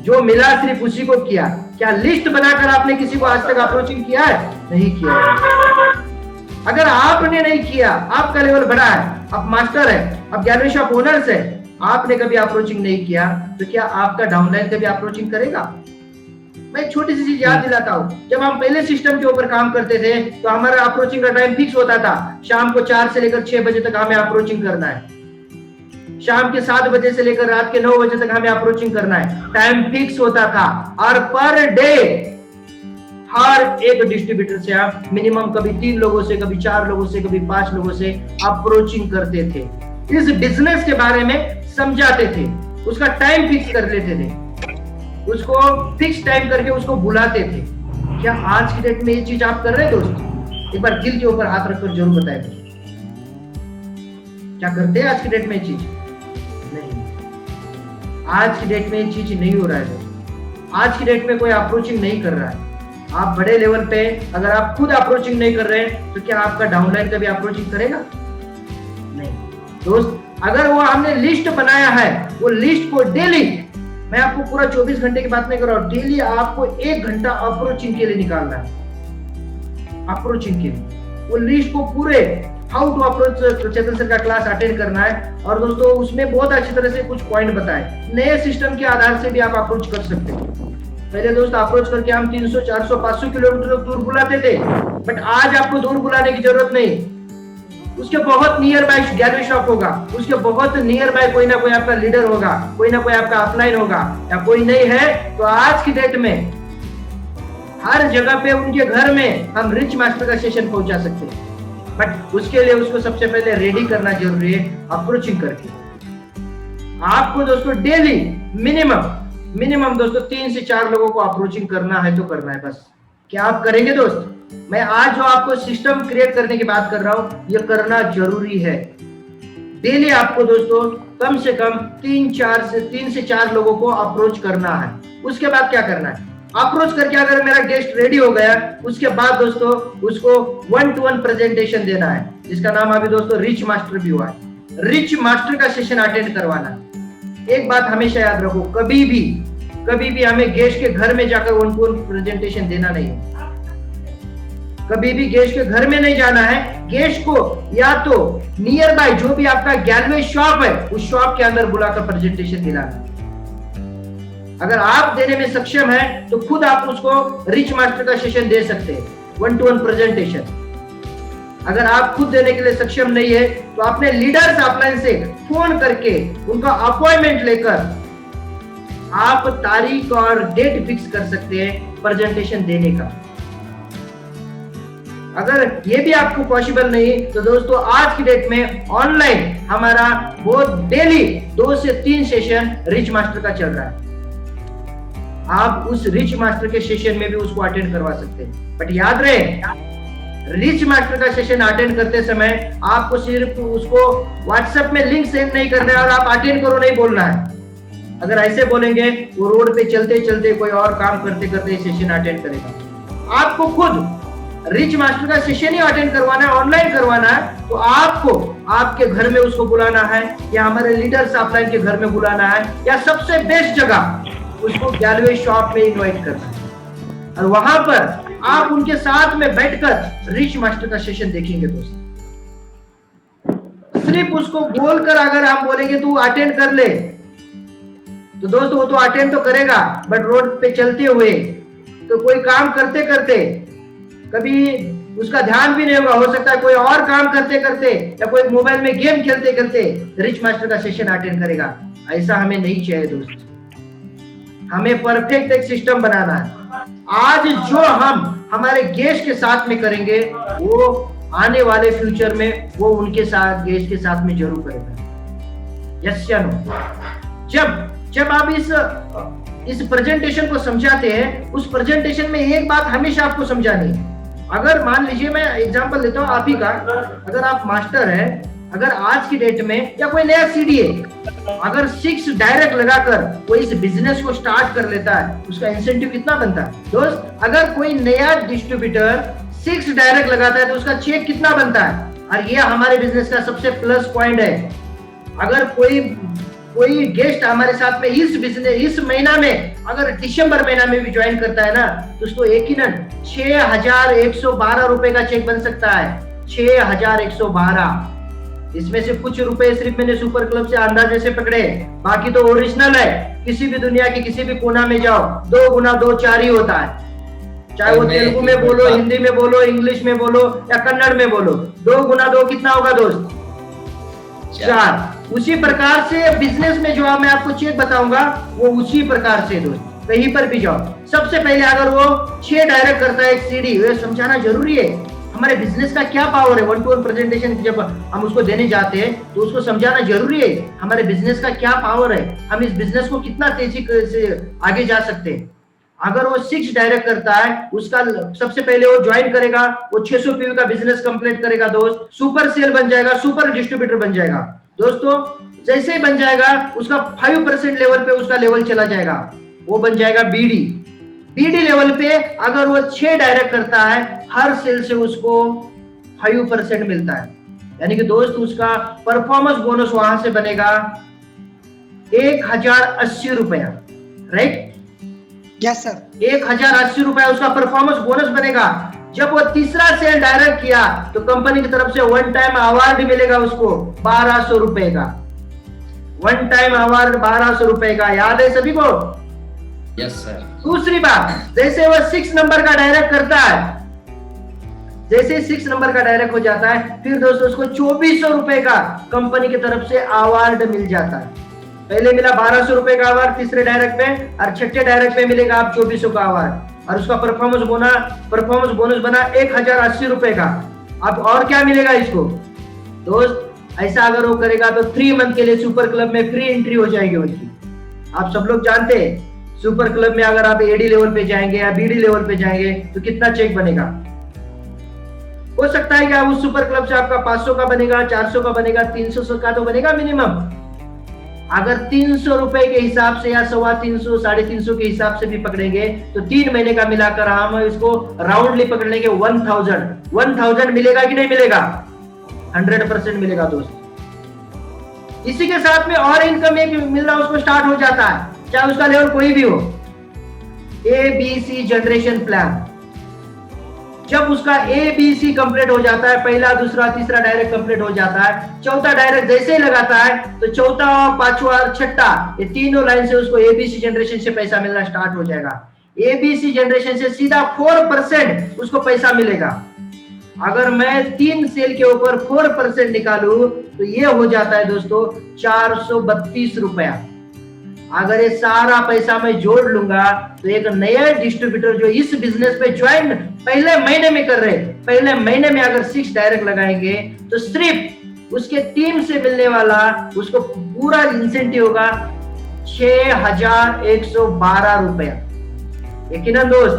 जो मिला सिर्फ उसी को किया। क्या लिस्ट बनाकर आपने किसी को आज तक अप्रोचिंग किया है? नहीं किया। अगर आपने नहीं किया, आपका लेवल बड़ा है, आप मास्टर है, आप गैलरी ऑफ ओनर्स है, आपने कभी अप्रोचिंग नहीं किया, तो क्या आपका डाउनलाइन कभी अप्रोचिंग करेगा? मैं एक छोटी सी चीज याद दिलाता हूँ। जब हम पहले सिस्टम के ऊपर काम करते थे तो हमारा अप्रोचिंग का टाइम फिक्स होता था। शाम को 4 से लेकर 6 बजे तक हमें अप्रोचिंग करना है। शाम के 7 बजे से लेकर रात के 9 बजे तक हमें अप्रोचिंग करना है। टाइम फिक्स होता था। और पर डे हर एक डिस्ट्रीब्यूटर से आप मिनिमम कभी 3 लोगों से, कभी 4 लोगों से, कभी 5 लोगों से अप्रोचिंग करते थे। इस बिजनेस के बारे में समझाते थे, उसका टाइम फिक्स कर लेते थे, उसको फिक्स टाइम करके उसको बुलाते थे। क्या आज की डेट में ये चीज आप कर रहे हैं दोस्तों? एक बार दिल के ऊपर हाथ रखकर जरूर बताएं दोस्तों, क्या करते हैं आज की डेट में ये चीज? नहीं, आज की डेट में ये चीज नहीं हो रहा है दोस्तों। आज की डेट में कोई अप्रोचिंग नहीं कर रहा है। आप बड़े लेवल पे अगर आप खुद अप्रोचिंग नहीं कर रहे हैं तो क्या आपका डाउनलाइन कभी अप्रोचिंग करेगा? नहीं दोस्त। अगर वो हमने लिस्ट बनाया है, वो लिस्ट को डेली मैं आपको पूरा 24 घंटे की बात नहीं कर रहा हूँ, डेली आपको 1 घंटा अप्रोचिंग के लिए निकालना है, अप्रोचिंग के लिए। वो लिस्ट को पूरे how to approach Chetan sir का क्लास अटेंड करना है। और दोस्तों उसमें बहुत अच्छी तरह से कुछ पॉइंट बताए, नए सिस्टम के आधार से भी आप अप्रोच कर सकते हैं। पहले दोस्त अप्रोच करके हम 300, 400, 500 किलोमीटर दूर बुलाते थे, बट आज आपको दूर बुलाने की जरूरत नहीं। उसके बहुत नियर बाय गैलरी शॉप होगा, उसके बहुत नियर बाय कोई ना कोई आपका लीडर होगा, कोई ना कोई आपका अपलाइन होगा, या कोई नहीं है तो आज की डेट में हर जगह पे उनके घर में हम रिच मास्टर का सेशन पहुंचा सकते हैं। बट उसके लिए उसको सबसे पहले रेडी करना जरूरी है, अप्रोचिंग करके। आपको दोस्तों डेली मिनिमम दोस्तों 3 से 4 लोगों को अप्रोचिंग करना है तो करना है बस। क्या आप करेंगे दोस्त? मैं आज जो आपको सिस्टम क्रिएट करने की बात कर रहा हूं, ये करना जरूरी है। डेली आपको दोस्तों कम से कम 3 से 4 लोगों को अप्रोच करना है। उसके बाद क्या करना है? अप्रोच करके अगर मेरा गेस्ट रेडी हो गया, उसके बाद दोस्तों उसको 1-to-1 प्रेजेंटेशन देना है, जिसका नाम अभी दोस्तों रिच मास्टर भी हुआ है। रिच मास्टर का सेशन अटेंड करवाना। एक बात हमेशा याद रखो, कभी भी हमें गेस्ट के घर में जाकर 1-to-1 प्रेजेंटेशन देना नहीं है। कभी भी गेस्ट के घर में नहीं जाना है। गेस्ट को या तो नियर बाय जो भी आपका गैलवे शॉप है, उस शॉप के अंदर बुलाकर प्रेजेंटेशन दिलाना। अगर आप देने में सक्षम है तो खुद आप उसको रिच मास्टर का सेशन दे सकते हैं, 1-to-1 प्रेजेंटेशन। अगर आप खुद देने के लिए सक्षम नहीं है तो अपने लीडर्स अपलाइन से फोन करके उनका अपॉइंटमेंट लेकर आप तारीख और डेट फिक्स कर सकते हैं प्रेजेंटेशन देने का। अगर ये भी आपको पॉसिबल नहीं तो दोस्तों आज की डेट में ऑनलाइन हमारा बहुत डेली 2 से 3 सेशन रिच मास्टर का चल रहा है। आप उस रिच मास्टर के सेशन में भी उसको अटेंड करवा सकते हैं। बट याद रहे, रिच मास्टर का सेशन अटेंड करते समय आपको सिर्फ उसको व्हाट्सएप में लिंक सेंड नहीं करना है और आप अटेंड करो नहीं बोलना है। अगर ऐसे बोलेंगे वो रोड पे चलते चलते कोई और काम करते करते सेशन अटेंड करेगा। आपको खुद रिच मास्टर का सेशन ही अटेंड करवाना है, ऑनलाइन करवाना है, तो आपको आपके घर में उसको बुलाना है, या हमारे लीडर्स ऑफलाइन के घर में बुलाना है, या सबसे बेस्ट जगह उसको गैलवे शॉप में इनवाइट करना है और वहां पर आप उनके साथ में बैठकर रिच मास्टर का सेशन देखेंगे। दोस्त सिर्फ उसको बोलकर अगर हम बोलेंगे तू अटेंड कर ले, तो दोस्तों वो तो अटेंड तो करेगा, बट रोड पे चलते हुए तो कोई काम करते करते कभी उसका ध्यान भी नहीं होगा, हो सकता है कोई और काम करते करते या कोई मोबाइल में गेम खेलते खेलते रिच मास्टर का सेशन अटेंड करेगा। ऐसा हमें नहीं चाहिए दोस्त। हमें परफेक्ट एक सिस्टम बनाना है। आज जो हम हमारे गेस्ट के साथ में करेंगे वो आने वाले फ्यूचर में वो उनके साथ गेस्ट के साथ में जरूर करेगा। यस या नो? जब आप इस प्रेजेंटेशन को समझाते हैं, उस प्रेजेंटेशन में एक बात हमेशा आपको समझानी है। अगर मान लीजिए मैं एग्जांपल लेता हूं आप ही का, अगर आप मास्टर है, अगर आज की डेट में या कोई नया सीडीए अगर 6 डायरेक्ट लगाकर कोई इस बिजनेस को स्टार्ट कर लेता है, उसका इंसेंटिव कितना बनता है दोस्त? अगर कोई नया डिस्ट्रीब्यूटर 6 डायरेक्ट लगाता है तो उसका चेक कितना बनता है? और ये हमारे बिजनेस का सबसे प्लस पॉइंट है। अगर कोई गेस्ट हमारे साथ में इस महीना में अगर दिसंबर महीना में भी ज्वाइन करता है ना, तो उसको यकीनन 6,112 रुपए का चेक बन सकता है। 6,112। इसमें से कुछ रुपए सिर्फ मैंने सुपर क्लब से अंदाजे से पकड़े, बाकी तो ओरिजिनल है। किसी भी दुनिया के किसी भी कोना में जाओ, 2 गुना 2 4 ही होता है। चाहे वो तेलुगु में बोलो, हिंदी में बोलो, इंग्लिश में बोलो या कन्नड़ में बोलो, 2 गुना 2 कितना होगा दोस्त? 4। उसी प्रकार से बिजनेस में जो मैं आपको चेक बताऊंगा वो उसी प्रकार से दोस्त कहीं पर भी जाओ, सबसे पहले अगर वो 6 डायरेक्ट करता है एक सीडी, ये समझाना जरूरी है हमारे बिजनेस का क्या पावर है। 1-to-1 प्रेजेंटेशन जब हम उसको देने जाते हैं तो उसको समझाना जरूरी है हमारे बिजनेस का क्या पावर है, हम इस बिजनेस को कितना तेजी से आगे जा सकते हैं। अगर वो 6 डायरेक्ट करता है, उसका सबसे पहले वो ज्वाइन करेगा, वो 600 पीवी का बिजनेस कंप्लीट करेगा दोस्त, सुपर सेल बन जाएगा, सुपर डिस्ट्रीब्यूटर बन जाएगा दोस्तों। जैसे ही बन जाएगा उसका 5% लेवल पे उसका लेवल चला जाएगा, वो बन जाएगा बीडी लेवल पे। अगर वो 6 डायरेक्ट करता है, हर सेल से उसको 5% मिलता है, यानी कि दोस्त उसका परफॉर्मेंस बोनस वहां से बनेगा 1,080 रुपया। राइट? Yes sir. 1080 रुपए उसका परफॉर्मेंस बोनस बनेगा। जब वो तीसरा सेल डायरेक्ट किया तो कंपनी की तरफ से वन टाइम अवार्ड मिलेगा उसको 1200 रुपए का। वन टाइम अवार्ड 1200 रुपए का, याद है सभी को? Yes sir. दूसरी बात, जैसे वो 6 नंबर का डायरेक्ट करता है, जैसे 6 नंबर का डायरेक्ट हो जाता है, फिर दोस्तों उसको 2400 रुपए का कंपनी की तरफ से अवार्ड मिल जाता है। पहले मिला 1200 रुपए का अवार्ड तीसरे डायरेक्ट में, और छठे डायरेक्ट में मिलेगा आप 2400 का अवार्ड, और उसका परफॉर्मेंस बोनस बना 1080 रुपए का। अब और क्या मिलेगा इसको दोस्त? ऐसा अगर वो करेगा तो 3 मंथ के लिए सुपर क्लब में फ्री एंट्री हो जाएगी उनकी। आप सब लोग जानते हैं सुपर क्लब में अगर आप एडी लेवल पे जाएंगे या बीडी लेवल पे जाएंगे तो कितना चेक बनेगा? हो सकता है कि आप उस सुपर क्लब से आपका 500 का बनेगा, 400 का बनेगा, 300 का तो बनेगा मिनिमम। अगर 300 रुपए के हिसाब से या 325, 350 के हिसाब से भी पकड़ेंगे तो 3 महीने का मिलाकर हम इसको राउंडली पकड़ लेंगे 1000 मिलेगा कि नहीं मिलेगा? 100% मिलेगा दोस्त। इसी के साथ में और इनकम एक मिलना उसको स्टार्ट हो जाता है, चाहे उसका लेवल कोई भी हो। ABC जनरेशन प्लान, जब उसका ABC कंप्लीट हो जाता है, पहला दूसरा तीसरा डायरेक्ट कंप्लीट हो जाता है, चौथा डायरेक्ट जैसे ही लगाता है तो चौथा, पांचवा और छठा, ये तीनों लाइन से उसको ABC जनरेशन से पैसा मिलना स्टार्ट हो जाएगा। ABC जनरेशन से सीधा 4% उसको पैसा मिलेगा। अगर मैं 3 सेल के ऊपर 4% निकालू तो ये हो जाता है दोस्तों 432 रुपया। अगर ये सारा पैसा मैं जोड़ लूंगा तो एक नया डिस्ट्रीब्यूटर जो इस बिजनेस पे ज्वाइन पहले महीने में कर रहे, पहले महीने में अगर 6 डायरेक्ट लगाएंगे तो सिर्फ उसके टीम से मिलने वाला उसको पूरा इंसेंटिव होगा 6112 रुपया। यकीनन दोस्त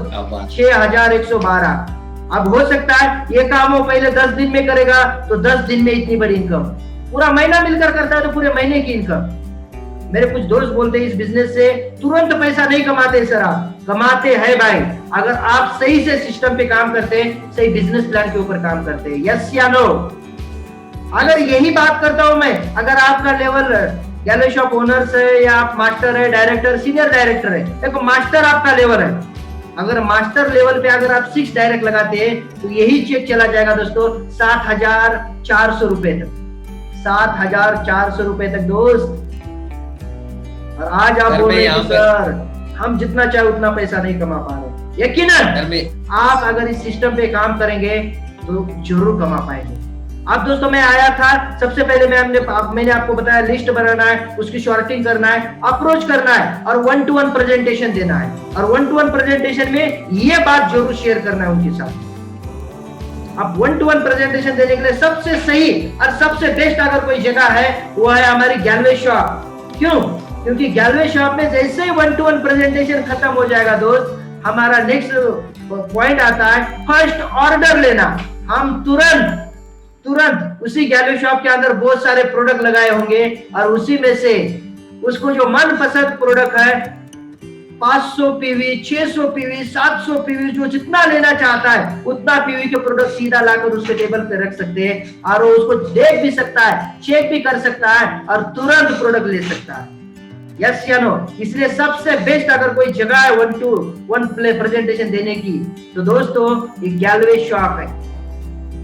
6112। अब हो सकता है ये काम वो पहले 10 दिन में करेगा तो 10 दिन में इतनी बड़ी इनकम, पूरा महीना मिलकर करता है तो पूरे महीने की इनकम। मेरे कुछ दोस्त बोलते हैं इस बिजनेस से तुरंत पैसा नहीं कमाते सर, आप कमाते हैं भाई, अगर आप सही से सिस्टम पे काम करते हैं, सही बिजनेस प्लान के ऊपर काम करते हैं। यस या नो? अगर यही बात करता हूं मैं, अगर आपका लेवल गैलरी शॉप ओनर्स है या आप मास्टर है, डायरेक्टर, सीनियर डायरेक्टर है, देखो मास्टर आपका लेवल है, अगर मास्टर लेवल पे अगर आप 6 डायरेक्ट लगाते हैं तो यही चेक चला जाएगा दोस्तों 7400 रुपए तक, 7400 रुपए तक दोस्त। और आज आप बोल रहे हैं सर हम जितना चाहे उतना पैसा नहीं कमा पा रहे। यकीनन आप अगर इस सिस्टम पे काम करेंगे तो जरूर कमा पाएंगे। अब दोस्तों मैं आया था, सबसे पहले मैंने आपको बताया लिस्ट बनाना है, उसकी शॉर्टिंग करना है, अप्रोच करना है और 1-to-1 प्रेजेंटेशन देना है। और 1-to-1 प्रेजेंटेशन में ये बात जरूर शेयर करना है उनके साथ। अब 1-to-1 प्रेजेंटेशन देने के लिए सबसे सही और सबसे बेस्ट अगर कोई जगह है वो है हमारी गैलवे शॉप। क्यों? क्योंकि गैलवे शॉप में जैसे ही 1-to-1 प्रेजेंटेशन खत्म हो जाएगा दोस्त, हमारा नेक्स्ट पॉइंट आता है फर्स्ट ऑर्डर लेना। हम तुरंत उसी गैलरी शॉप के अंदर बहुत सारे प्रोडक्ट लगाए होंगे और उसी में से उसको जो मनपसंद प्रोडक्ट है 500 पीवी, 600 पीवी, 700 पीवी, जो जितना लेना चाहता है उतना पीवी के प्रोडक्ट सीधा लाकर उसके टेबल पे रख सकते हैं और वो उसको देख भी सकता है, चेक भी कर सकता है और तुरंत प्रोडक्ट ले सकता है। यस या नो? इसलिए सबसे बेस्ट अगर कोई जगह है 1-to-1 प्रेजेंटेशन देने की तो दोस्तों ये गैलरी शॉप है।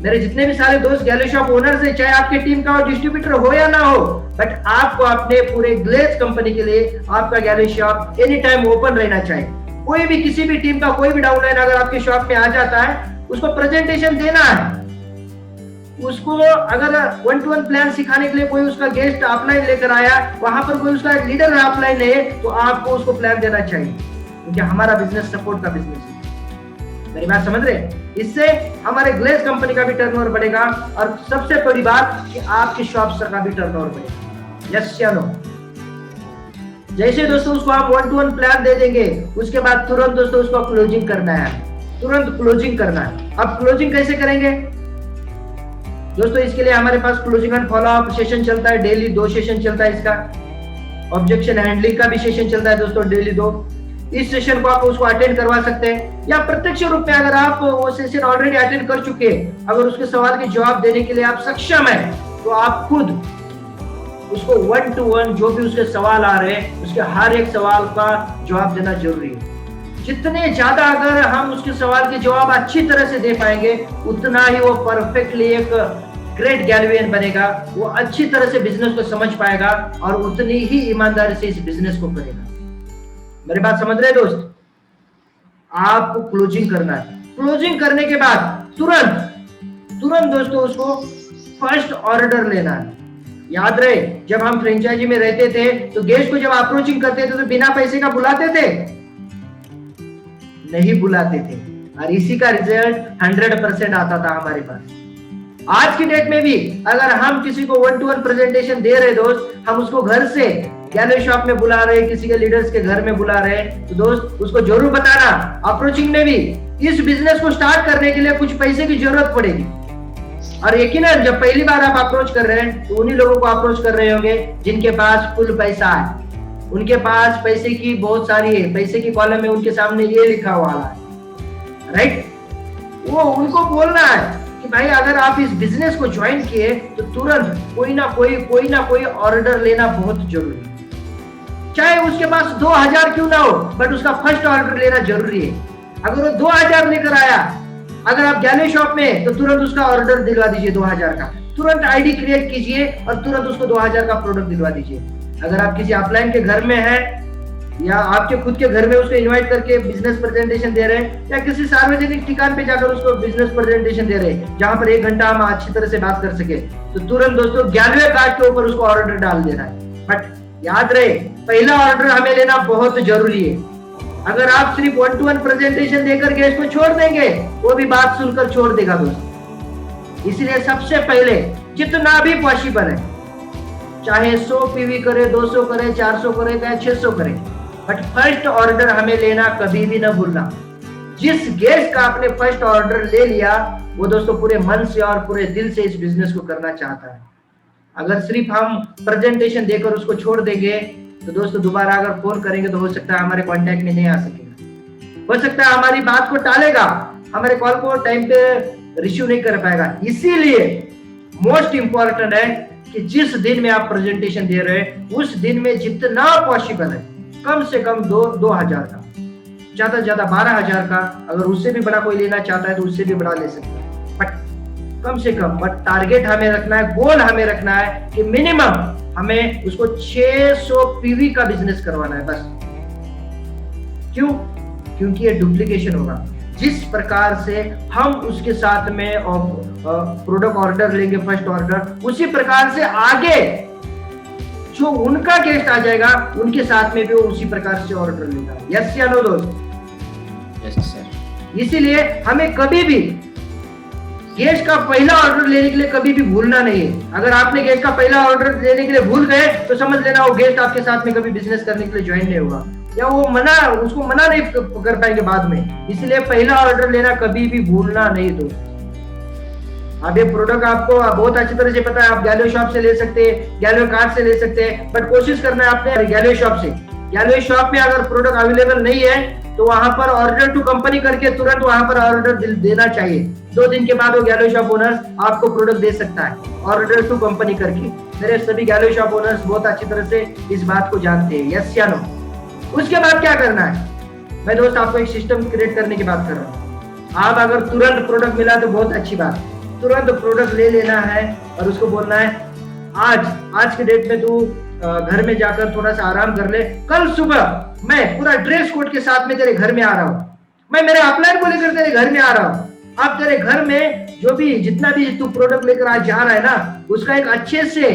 मेरे जितने भी सारे दोस्त गैलरी शॉप ओनर्स हैं, चाहे आपके टीम का डिस्ट्रीब्यूटर हो या ना हो, बट आपको अपने पूरे ग्लेज कंपनी के लिए आपका gallery shop any time open रहना चाहिए। कोई भी किसी भी टीम का कोई भी डाउनलाइन अगर आपके शॉप में आ जाता है उसको प्रेजेंटेशन देना है। उसको अगर 1-to-1 प्लान सिखाने के लिए कोई उसका गेस्ट ऑफलाइन लेकर आया, वहां पर कोई उसका लीडर ऑफलाइन है तो आपको उसको प्लान देना चाहिए, क्योंकि हमारा बिजनेस सपोर्ट का बिजनेस है। मेरी बात समझ रहे? इससे हमारे ग्लेज कंपनी का भी टर्नओवर बढ़ेगा और सबसे बड़ी बात कि आपके शॉप का भी टर्नओवर बढ़ेगा। यस या नो? जैसे दोस्तों उसको आप 1-to-1 प्लान दे देंगे उसके बाद तुरंत दोस्तों उसको क्लोजिंग करना है, तुरंत क्लोजिंग करना है। अब क्लोजिंग कैसे करेंगे दोस्तों? इसके लिए हमारे पास closing and follow up session चलता है, डेली 2 सेशन चलता है। इसका ऑब्जेक्शन हैंडलिंग का भी सेशन चलता है दोस्तों, डेली 2। इस सेशन को आप उसको अटेंड करवा सकते हैं या प्रत्यक्ष रूप में अगर आप वो सेशन ऑलरेडी अटेंड कर चुके हैं, अगर उसके सवाल के जवाब देने के लिए आप सक्षम है तो आप खुद उसको 1 to 1 जो भी उसके सवाल आ रहे हैं उसके हर एक सवाल का जवाब देना जरूरी है। जितने ज्यादा अगर हम उसके सवाल के जवाब अच्छी तरह से दे पाएंगे उतना ही वो परफेक्टली एक ग्रेट गैल्वेन बनेगा, वो अच्छी तरह से बिजनेस को समझ पाएगा और उतनी ही ईमानदारी से इस बिजनेस को करेगा। मेरी बात समझ रहे दोस्त? आपको क्लोजिंग करना है। क्लोजिंग करने के बाद तुरंत दोस्तों उसको फर्स्ट ऑर्डर लेना है। याद रहे, जब हम फ्रेंचाइजी में रहते थे तो गेस्ट को जब अप्रोचिंग करते थे तो बिना पैसे का बुलाते थे? नहीं बुलाते थे, और इसी का रिजल्ट 100% आता था हमारे पास। आज की डेट में भी अगर हम किसी को 1 to 1 प्रेजेंटेशन दे रहे दोस्त, हम उसको घर से गैलरी शॉप में बुला रहे, किसी के लीडर्स के घर में बुला रहे, तो दोस्त उसको जरूर बताना अप्रोचिंग में भी इस बिजनेस को स्टार्ट करने के लिए कुछ पैसे की जरूरत पड़ेगी। और यकीनन जब पहली बार आप अप्रोच कर रहे हैं तो उन्हीं लोगों को अप्रोच कर रहे होंगे जिनके पास फुल पैसा है, उनके पास पैसे की बहुत सारी है, पैसे की कॉलम में उनके सामने ये लिखा हुआ है, राइट? वो उनको बोलना है कि भाई अगर आप इस बिजनेस को ज्वाइन किए तो तुरंत कोई ना कोई ऑर्डर लेना बहुत जरूरी है। चाहे उसके पास 2000 क्यों ना हो, बट उसका फर्स्ट ऑर्डर लेना जरूरी है। अगर वो 2000 लेकर आया, अगर आप गैलरी शॉप में, तो तुरंत उसका ऑर्डर दिलवा दीजिए 2000 का। तुरंत आईडी क्रिएट कीजिए और तुरंत उसको 2000 का प्रोडक्ट दिलवा दीजिए। अगर आप किसी अपलाइन के घर में हैं या आपके खुद के घर में उसको इनवाइट करके बिजनेस प्रेजेंटेशन दे रहे हैं, या किसी सार्वजनिक ठिकान पे जाकर उसको बिजनेस प्रेजेंटेशन दे रहे हैं जहां पर 1 घंटा हम अच्छी तरह से बात कर सके, तो तुरंत दोस्तों गैलरी कार्ड के ऊपर उसको ऑर्डर डाल देना है। बट याद रहे, पहला ऑर्डर हमें लेना बहुत जरूरी है। अगर आप सिर्फ 1 to 1 प्रेजेंटेशन देकर गेस्ट को छोड़ देंगे, वो भी बात सुनकर छोड़ देगा दोस्त। इसलिए सबसे पहले जितना भी पॉसिबल है, चाहे 100 पीवी करे, 200 करे, 400 करे, चाहे 600 करे, बट फर्स्ट ऑर्डर हमें लेना कभी भी ना भूलना। जिस गेस्ट का आपने फर्स्ट ऑर्डर ले लिया, वो दोस्तों पूरे मन से और पूरे दिल से इस बिजनेस को करना चाहता है। अगर सिर्फ हम प्रेजेंटेशन देकर उसको छोड़ देंगे तो दोस्तों दोबारा अगर फोन करेंगे तो हो सकता है हमारे कांटेक्ट में नहीं आ सकेगा, हो सकता है हमारी बात को टालेगा, हमारे कॉल को टाइम पे रिसीव नहीं कर पाएगा। इसीलिए मोस्ट इंपॉर्टेंट है कि जिस दिन में आप प्रेजेंटेशन दे रहे हैं उस दिन में जितना पॉसिबल है कम से कम 2000 का, ज्यादा से ज्यादा 12000 का, अगर उससे भी बड़ा कोई लेना चाहता है तो उससे भी बड़ा ले सकता है, बट कम से कम, बट टारगेट हमें रखना है, गोल हमें रखना है कि मिनिमम हमें उसको 600 पीवी का बिजनेस करवाना है बस। क्यों? क्योंकि ये डुप्लीकेशन होगा। जिस प्रकार से हम उसके साथ में प्रोडक्ट ऑर्डर लेंगे फर्स्ट ऑर्डर, उसी प्रकार से आगे जो उनका गेस्ट आ जाएगा उनके साथ में भी वो उसी प्रकार से ऑर्डर लेगा। यस या नो दोस्त? Yes sir. इसीलिए हमें कभी भी गेस्ट का पहला ऑर्डर लेने के लिए कभी भी भूलना नहीं है। अगर आपने गेस्ट का पहला ऑर्डर लेने के लिए भूल गए तो समझ लेना वो गेस्ट आपके साथ में कभी बिजनेस करने के लिए ज्वाइन नहीं होगा, या वो उसको मना नहीं कर पाएंगे बाद में। इसलिए पहला ऑर्डर लेना कभी भी भूलना नहीं दोस्त। अब ये प्रोडक्ट आपको बहुत अच्छी तरह से पता है, आप गैलरी शॉप से ले सकते हैं, गैलरी कार्ड से ले सकते हैं, बट कोशिश करना है आपने गैलरी शॉप से। गैलरी शॉप में अगर प्रोडक्ट अवेलेबल नहीं है तो वहां पर ऑर्डर टू कंपनी करके तुरंत वहां पर ऑर्डर देना चाहिए। 2 दिन के बाद वो गैलरी शॉप ओनर्स आपको प्रोडक्ट दे सकता है ऑर्डर टू कंपनी करके। मेरे सभी गैलरी शॉप ओनर्स बहुत अच्छी तरह से इस बात को जानते हैं। यस या नो? उसके बाद क्या करना है, मैं दोस्त आपको एक सिस्टम क्रिएट करने की बात कर रहा हूँ। आप अगर तुरंत प्रोडक्ट मिला तो बहुत अच्छी बात, तुरंत प्रोडक्ट ले लेना है और उसको बोलना है आज के डेट में तू घर में जाकर थोड़ा सा आराम कर ले, कल सुबह मैं पूरा ड्रेस कोड के साथ में तेरे घर में आ रहा हूँ, मैं मेरे अपलाइन को लेकर तेरे घर में आ रहा हूँ। अब तेरे घर में जो भी जितना भी तू प्रोडक्ट लेकर आज जा रहा है ना, उसका एक अच्छे से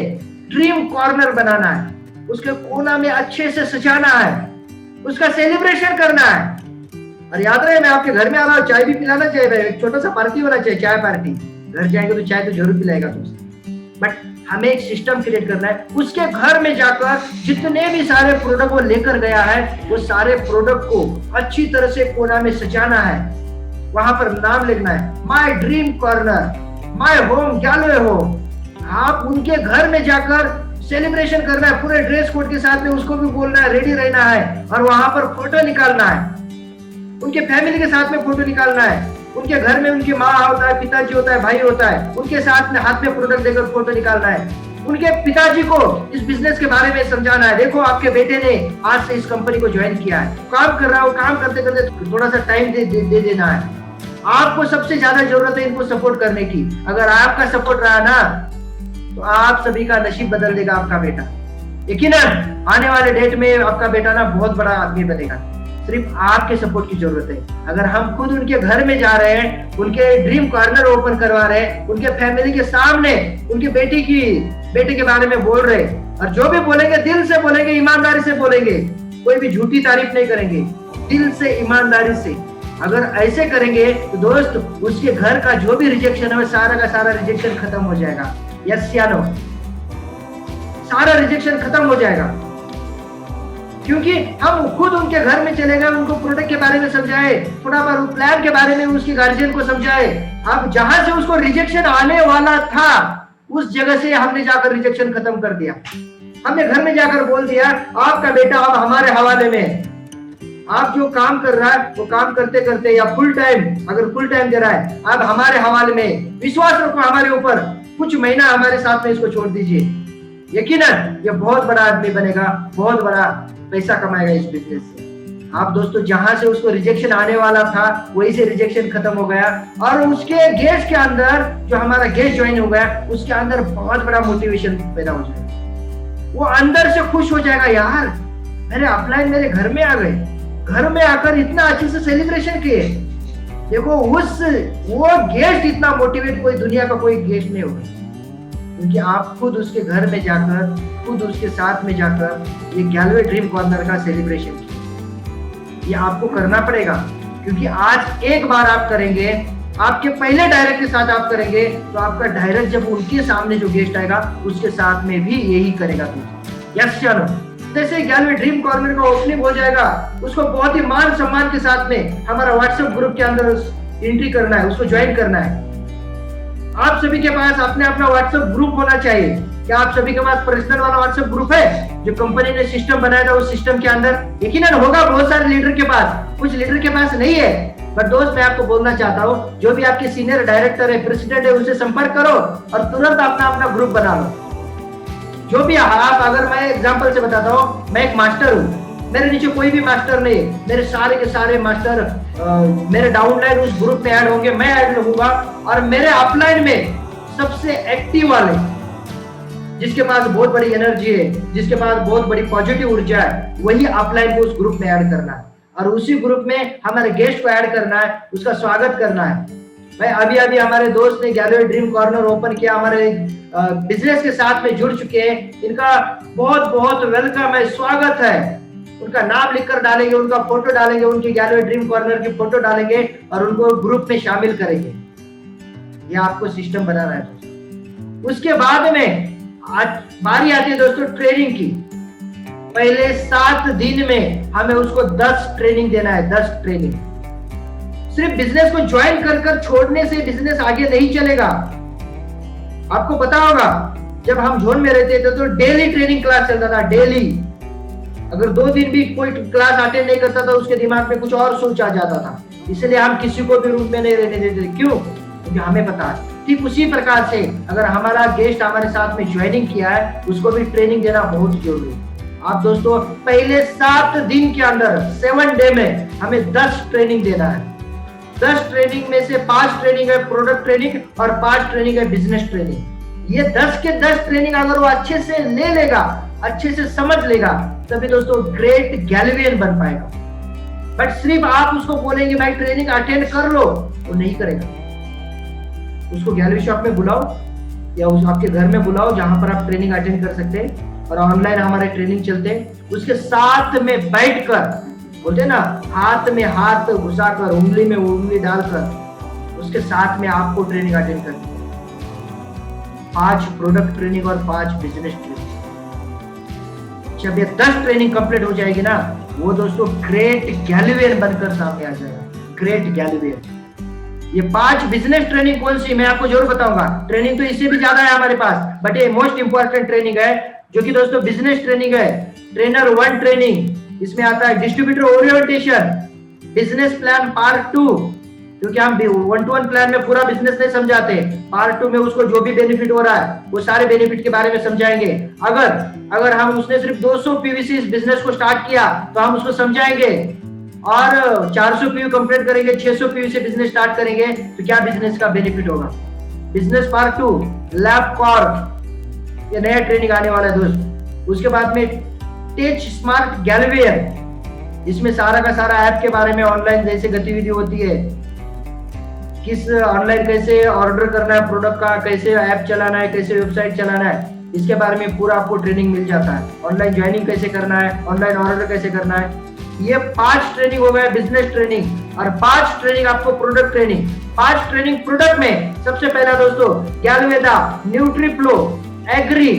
ड्रीम कॉर्नर बनाना है, उसके कोना में अच्छे से सजाना है, उसका सेलिब्रेशन करना है। और याद रहे मैं आपके घर में आ रहा हूँ, चाय भी पिलाना चाहिए, एक छोटा सा पार्टी होना चाहिए, चाय पार्टी। घर जाएंगे तो चाय तो जरूर पिलाएगा दोस्त, बट हमें एक सिस्टम क्रिएट करना है। उसके घर में जाकर जितने भी सारे प्रोडक्ट वो लेकर गया है वो सारे प्रोडक्ट को अच्छी तरह से कोना में सजाना है, वहां पर नाम लिखना है my dream corner, my home gallery home. आप उनके घर में जाकर सेलिब्रेशन करना है पूरे ड्रेस कोड के साथ में, उसको भी बोलना है रेडी रहना है और वहां पर फोटो निकालना है, उनके फैमिली के साथ में फोटो निकालना है। उनके घर में उनकी माँ होता है, पिताजी होता है, भाई होता है, उनके साथ में हाथ में प्रोडक्ट देकर फोटो निकालना है। उनके पिताजी को इस बिजनेस के बारे में समझाना है। देखो आपके बेटे ने आज से इस कंपनी को ज्वाइन किया है, काम कर रहा है, वो काम करते करते थोड़ा सा टाइम दे देना है। आपको सबसे ज्यादा जरूरत है इनको सपोर्ट करने की। अगर आपका सपोर्ट रहा ना तो आप सभी का नसीब बदल देगा आपका बेटा। यकीनन आने वाले डेट में आपका बेटा ना बहुत बड़ा आदमी बनेगा। सिर्फ आपके सपोर्ट की जरूरत है। अगर हम खुद उनके घर में जा रहे हैं, उनके ड्रीम कॉर्नर ओपन करवा रहे हैं, उनके फैमिली के सामने उनके बेटे के बारे में बोल रहे हैं, और जो भी बोलेंगे दिल से बोलेंगे, ईमानदारी से बोलेंगे, कोई भी झूठी तारीफ नहीं करेंगे, दिल से ईमानदारी से अगर ऐसे करेंगे तो दोस्त उसके घर का जो भी रिजेक्शन है सारा का सारा रिजेक्शन खत्म हो जाएगा। यस या नो? सारा रिजेक्शन खत्म हो जाएगा, क्योंकि हम खुद उनके घर में चले गए, उनको प्रोडक्ट के बारे में समझाए, थोड़ा बहुत प्लान के बारे में उसके गार्जियन को समझाए। अब जहां से उसको रिजेक्शन आने वाला था उस जगह से हमने जाकर रिजेक्शन खत्म कर दिया। हमने घर में जाकर बोल दिया आपका बेटा अब हमारे हवाले में है। आप जो काम कर रहा है वो काम करते करते या फुल टाइम, अगर फुल टाइम दे रहा है, आप हमारे हवाले में, विश्वास रखो हमारे ऊपर, कुछ महीना हमारे साथ में इसको छोड़ दीजिए। यकीनन ये बहुत बड़ा आदमी बनेगा, बहुत बड़ा पैसा कमाएगा इस बिजनेस से। आप दोस्तों जहां से उसको रिजेक्शन आने वाला था वही से रिजेक्शन खत्म हो गया, और उसके गेस्ट के अंदर जो हमारा गेस्ट ज्वाइन हो गया उसके अंदर बहुत बड़ा मोटिवेशन पैदा हो जाएगा। वो अंदर से खुश हो जाएगा, यार मेरे अपलाइन मेरे घर में आ गए, घर में आकर इतना अच्छे से सेलिब्रेशन किए। देखो वो गेस्ट इतना मोटिवेट कोई दुनिया का कोई गेस्ट नहीं होगा, क्योंकि आप खुद उसके घर में जाकर, खुद उसके साथ में जाकर ये गैलवे ड्रीम कॉर्नर का सेलिब्रेशन किया। ये आपको करना पड़ेगा, क्योंकि आज एक बार आप करेंगे, आपके पहले डायरेक्ट के साथ आप करेंगे तो आपका डायरेक्ट जब उनके सामने जो गेस्ट आएगा उसके साथ में भी यही करेगा। यस चलो, जैसे गैलवे ड्रीम कॉर्नर का ओपनिंग हो जाएगा, उसको बहुत ही मान सम्मान के साथ में हमारा व्हाट्सएप ग्रुप के अंदर एंट्री करना है, उसको ज्वाइन करना है। आप सभी के पास अपने अपना व्हाट्सएप ग्रुप होना चाहिए। क्या आप सभी के पास पर्सनल वाला व्हाट्सएप ग्रुप है जो कंपनी ने सिस्टम बनाया था? उस सिस्टम के अंदर यकीनन होगा बहुत सारे लीडर के पास, कुछ लीडर के पास नहीं है। पर दोस्त मैं आपको बोलना चाहता हूँ, जो भी आपके सीनियर डायरेक्टर है, प्रेसिडेंट है, उनसे संपर्क करो और तुरंत अपना अपना ग्रुप बना लो। जो भी आप, अगर मैं एग्जाम्पल से बताता हूँ, मैं एक मास्टर हूँ, मेरे नीचे कोई भी मास्टर नहीं, मेरे सारे के सारे मास्टर मेरे डाउनलाइन उस ग्रुप में ऐड होंगे, मैं ऐड होऊंगा, और मेरे अपलाइन में सबसे एक्टिव वाले, जिसके पास बहुत बड़ी एनर्जी है, जिसके पास बहुत बड़ी पॉजिटिव ऊर्जा है, वही अपलाइन को उस ग्रुप में ऐड करना है, और उसी ग्रुप में हमारे गेस्ट को ऐड करना है, उसका स्वागत करना है। भाई अभी हमारे दोस्त ने गैलवे ड्रीम कॉर्नर ओपन किया, हमारे बिजनेस के साथ में जुड़ चुके हैं, इनका बहुत बहुत वेलकम है, स्वागत है। उनका नाम लिखकर डालेंगे, उनका फोटो डालेंगे, उनकी गैलवे ड्रीम कॉर्नर की फोटो डालेंगे और उनको ग्रुप में शामिल करेंगे। ये आपको सिस्टम बनाना है। उसके बाद में बारी आती है दोस्तों ट्रेनिंग की। पहले 7 दिन में हमें उसको 10 ट्रेनिंग देना है, 10 ट्रेनिंग। सिर्फ बिजनेस को ज्वाइन कर छोड़ने से बिजनेस आगे नहीं चलेगा। आपको पता होगा जब हम जोन में रहते थे तो डेली ट्रेनिंग क्लास चलता था, डेली। अगर 2 दिन भी कोई क्लास अटेंड नहीं करता था उसके दिमाग में कुछ और सोच आ जाता था, इसलिए हम किसी को भी रूम में नहीं रहने देते। क्यों? क्योंकि हमें पता है। ठीक उसी प्रकार से अगर हमारा गेस्ट हमारे साथ में ज्वाइनिंग किया है, उसको भी ट्रेनिंग देना बहुत जरूरी है। आप दोस्तों पहले 7 दिन के अंदर 7 डे में हमें 10 ट्रेनिंग देना है। 10 ट्रेनिंग में से 5 ट्रेनिंग है प्रोडक्ट ट्रेनिंग और 5 ट्रेनिंग है बिजनेस ट्रेनिंग। ये 10 के 10 ट्रेनिंग अगर वो अच्छे से ले लेगा, अच्छे से समझ लेगा, तभी दोस्तों ग्रेट गैलवियन बन पाएगा। बट सिर्फ आप उसको बोलेंगे भाई ट्रेनिंग अटेंड कर लो, वो नहीं करेगा। उसको गैलरी शॉप में बुलाओ या उस आपके घर में बुलाओ जहां पर आप ट्रेनिंग अटेंड कर सकते हैं, और ऑनलाइन हमारे ट्रेनिंग चलते हैं। उसके साथ में बैठकर, बोलते हैं ना, हाथ में हाथ घुसाकर, उंगली में उंगली डालकर उसके साथ में आपको ट्रेनिंग अटेंड करनी है। 5 प्रोडक्ट ट्रेनिंग और 5 बिजनेस ट्रेनिंग। जब ये 10 ट्रेनिंग कंप्लीट हो जाएगी ना, वो दोस्तों ग्रेट गैलवियन बनकर सामने आ जाएगा। ग्रेट गैलवियन। ये 5 बिजनेस ट्रेनिंग कौन सी मैं आपको जरूर बताऊंगा। ट्रेनिंग तो इससे भी ज्यादा है हमारे पास, बट ये मोस्ट इंपॉर्टेंट ट्रेनिंग है जो कि दोस्तों बिजनेस ट्रेनिंग है। ट्रेनर 1 ट्रेनिंग, इसमें आता है distributor orientation, business plan part 2, क्योंकि हम 1-to-1 प्लान में पूरा बिजनेस नहीं समझाते, पार्ट 2 में उसको जो भी बेनिफिट हो रहा है वो सारे बेनिफिट के बारे में समझाएंगे। अगर हम उसने सिर्फ 200 पीवीसी बिजनेस को स्टार्ट किया तो हम उसको समझाएंगे, और 400 पीवी कंप्लीट करेंगे, 600 पीवी से बिजनेस स्टार्ट करेंगे तो क्या बिजनेस का बेनिफिट होगा। बिजनेस पार्ट 2 लैब कॉर्प, ये नया ट्रेनिंग आने वाला है दोस्त। उसके बाद में टेच स्मार्ट गैलवेयर, इसमें सारा का सारा ऐप के बारे में, ऑनलाइन जैसे गतिविधि होती है, किस ऑनलाइन कैसे ऑर्डर करना है प्रोडक्ट का, कैसे ऐप चलाना है, कैसे वेबसाइट चलाना है, इसके बारे में पूरा आपको ट्रेनिंग मिल जाता है। ऑनलाइन ज्वाइनिंग कैसे करना है, ऑनलाइन ऑर्डर कैसे करना है। ये 5 ट्रेनिंग हो गया बिजनेस ट्रेनिंग, और 5 ट्रेनिंग आपको प्रोडक्ट ट्रेनिंग। 5 ट्रेनिंग प्रोडक्ट में सबसे पहला दोस्तों Galveda Nutriflow agri,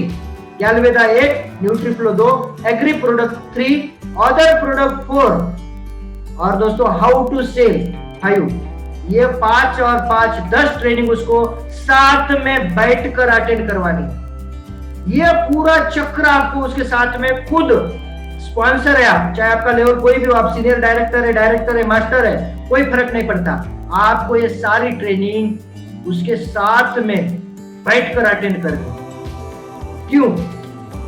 Galveda 1, Nutriflow 2, agri product 3, other product 4, और दोस्तों हाउ टू सेल 5। ये 5 और 5 10 ट्रेनिंग उसको साथ में बैठकर अटेंड करवानी। ये पूरा चक्र आपको उसके साथ में खुद स्पॉन्सर है, आप चाहे आपका लेवल कोई भी हो, आप सीनियर डायरेक्टर है, मास्टर है, कोई फर्क नहीं पड़ता, आपको ये सारी ट्रेनिंग उसके साथ में बैठकर अटेंड करनी। क्यों?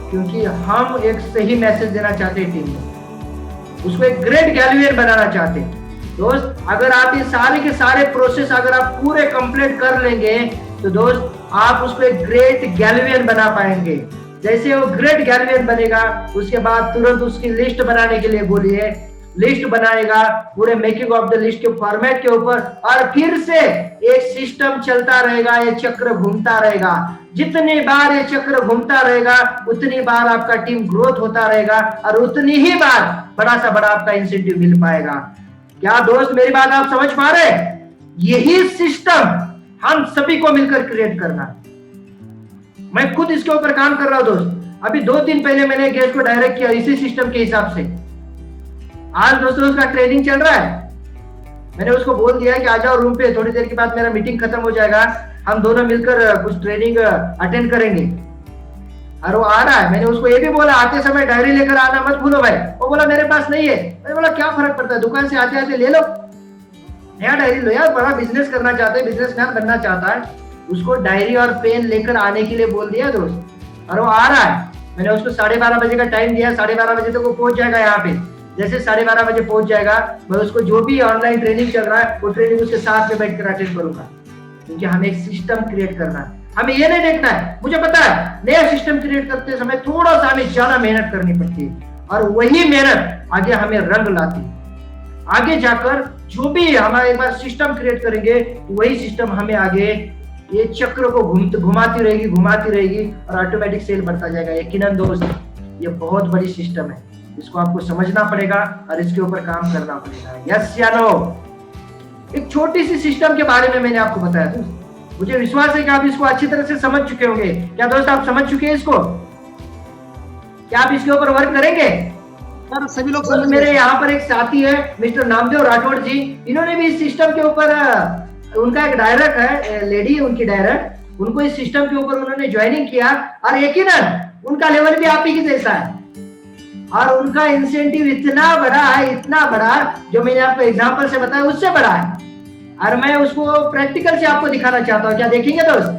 क्योंकि हम एक सही मैसेज देना चाहते हैं टीम में, उसको एक ग्रेट गैलवेयर बनाना चाहते हैं। दोस्त अगर आप ये सारे के सारे प्रोसेस अगर आप पूरे कंप्लीट कर लेंगे तो दोस्त आप उसको एक ग्रेट गैलवेयर बना पाएंगे। जैसे वो ग्रेट गैलवेयर बनेगा उसके बाद तुरंत उसकी लिस्ट बनाने के लिए बोलिए, लिस्ट बनाएगा पूरे मेकिंग ऑफ द लिस्ट के फॉर्मेट के ऊपर, और फिर से एक सिस्टम चलता रहेगा, ये चक्र घूमता रहेगा। जितनी बार ये चक्र घूमता रहेगा उतनी बार आपका टीम ग्रोथ होता रहेगा, और उतनी ही बार बड़ा सा बड़ा आपका इंसेंटिव मिल पाएगा। क्या दोस्त मेरी बात आप समझ पा रहे? यही सिस्टम हम सभी को मिलकर क्रिएट करना। मैं खुद इसके ऊपर काम कर रहा हूं दोस्त। अभी 2 दिन पहले मैंने गेस्ट को डायरेक्ट किया इसी सिस्टम के हिसाब से। आज दोस्तों उसका ट्रेनिंग चल रहा है। मैंने उसको बोल दिया कि आ जाओ रूम पे, थोड़ी देर के बाद मेरा मीटिंग खत्म हो जाएगा, हम दोनों मिलकर कुछ ट्रेनिंग अटेंड करेंगे। और वो आ रहा है। मैंने उसको ये भी बोला आते समय डायरी लेकर आना मत भूलो भाई। वो बोला मेरे पास नहीं है। मैंने बोला क्या फर्क पड़ता है, दुकान से आते आते ले लो, नया डायरी लो यार, बड़ा बिजनेस करना चाहता है, बिजनेसमैन बनना चाहता है, उसको डायरी और पेन लेकर आने के लिए बोल दिया दोस्त। और वो आ रहा है। मैंने उसको 12:30 बजे का टाइम दिया, 12:30 बजे तक वो पहुंच जाएगा यहाँ पे। जैसे 12:30 बजे पहुंच जाएगा मैं उसको जो भी ऑनलाइन ट्रेनिंग चल रहा है वो ट्रेनिंग उसके साथ में बैठकर अटेंड करूंगा, क्योंकि हमें एक सिस्टम क्रिएट करना है। हमें ये नहीं देखना है, मुझे पता है नया सिस्टम क्रिएट करते समय थोड़ा सा हमें ज्यादा मेहनत करनी पड़ती है, और वही मेहनत आगे हमें रंग लाती है। आगे जाकर जो भी हमारा एक बार सिस्टम क्रिएट करेंगे वही सिस्टम हमें आगे ये चक्र को घुमाती रहेगी और ऑटोमेटिक सेल बढ़ता जाएगा। यकीनन दोस्त ये बहुत बड़ी सिस्टम है, इसको आपको समझना पड़ेगा और इसके ऊपर काम करना पड़ेगा। यस या नो? एक छोटी सी सिस्टम के बारे में मैंने आपको बताया दोस्त, मुझे विश्वास है कि आप इसको अच्छी तरह से समझ चुके होंगे। क्या दोस्त आप समझ चुके हैं इसको? क्या आप इसके ऊपर वर्क करेंगे? सर सभी लोग समझ। मेरे यहाँ पर एक साथी है मिस्टर नामदेव राठौड़ जी, इन्होंने भी इस सिस्टम के ऊपर, उनका एक डायरेक्ट है, लेडी है उनकी डायरेक्ट, उनको इस सिस्टम के ऊपर उन्होंने ज्वाइनिंग किया, और यकीनन उनका लेवल भी आप ही की जैसा है, और उनका इंसेंटिव इतना बड़ा है, इतना बड़ा जो मैंने आपको एग्जांपल से बताया उससे बड़ा है, और मैं उसको प्रैक्टिकल से आपको दिखाना चाहता हूँ। क्या देखेंगे दोस्त?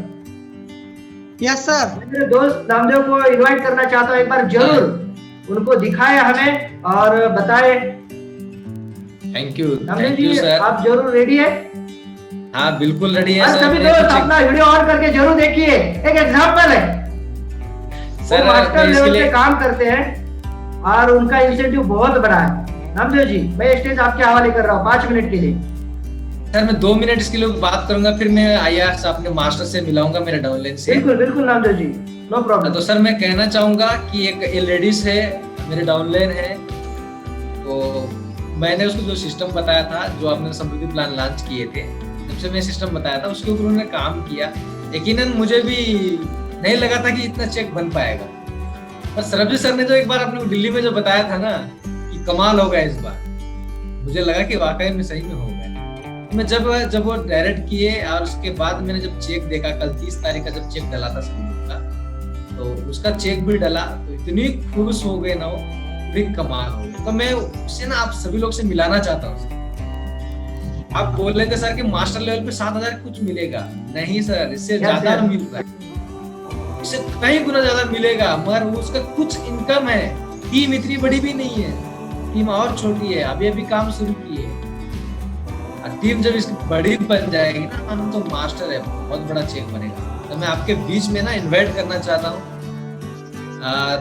Yes sir. मेरे दोस्त नामदेव को इनवाइट करना चाहता हूँ, एक बार जरूर उनको दिखाए हमें और बताए। Thank you ji sir. आप जरूर रेडी है? हाँ बिल्कुल रेडी है सर। सभी दोस्त अपना वीडियो ऑन करके जरूर देखिए। एक एग्जांपल है सर, मास्टर लेवल पे काम करते हैं और उनका इंसेंटिव बहुत बड़ा है। नामदेव जी मैं स्टेज आपके हवाले कर रहा हूँ 5 मिनट के लिए। सर मैं 2 मिनट इसके लिए बात करूंगा, फिर मैं आईआर से अपने मास्टर से मिलाऊंगा मेरे डाउनलाइन से। बिल्कुल बिल्कुल नामदेव जी, नो प्रॉब्लम। तो सर मैं कहना चाहूंगा कि एक लेडीज है मेरे डाउनलाइन है, तो मैंने उसको जो सिस्टम बताया था, जो आपने समृद्धि प्लान लॉन्च किए थे, जब से मैं सिस्टम बताया था उसके ऊपर उन्होंने काम किया। यकीनन मुझे भी नहीं लगा था कि इतना चेक बन पाएगा, पर सरबजीत सर ने जो एक बार अपने दिल्ली में जो बताया था ना कि कमाल होगा इस बार, मुझे लगा कि वाकई में सही में होगा। मैं जब वो डायरेक्ट किए और उसके बाद मैंने जब चेक देखा, कल 30 तारीख का जब चेक डला था सभी लोग का, तो उसका चेक भी डला, तो इतनी खुश हो गए ना वो, भी कमाल हो गए। तो मैं उससे ना आप सभी लोग से मिलाना चाहता हूँ। आप बोल रहे थे सर कि मास्टर लेवल पे 7,000 कुछ मिलेगा, नहीं सर, इससे क्या ज्यादा सर? मिल रहा है, इससे कई गुना ज्यादा मिलेगा, मगर उसका कुछ इनकम है। टीम इतनी बड़ी भी नहीं है, टीम और छोटी है, अभी अभी काम शुरू की है। और टीम जब इसकी बड़ी बन जाएगी ना, हम तो मास्टर है, बहुत बड़ा चेक बनेगा। तो मैं आपके बीच में ना इन्वाइट करना चाहता हूँ।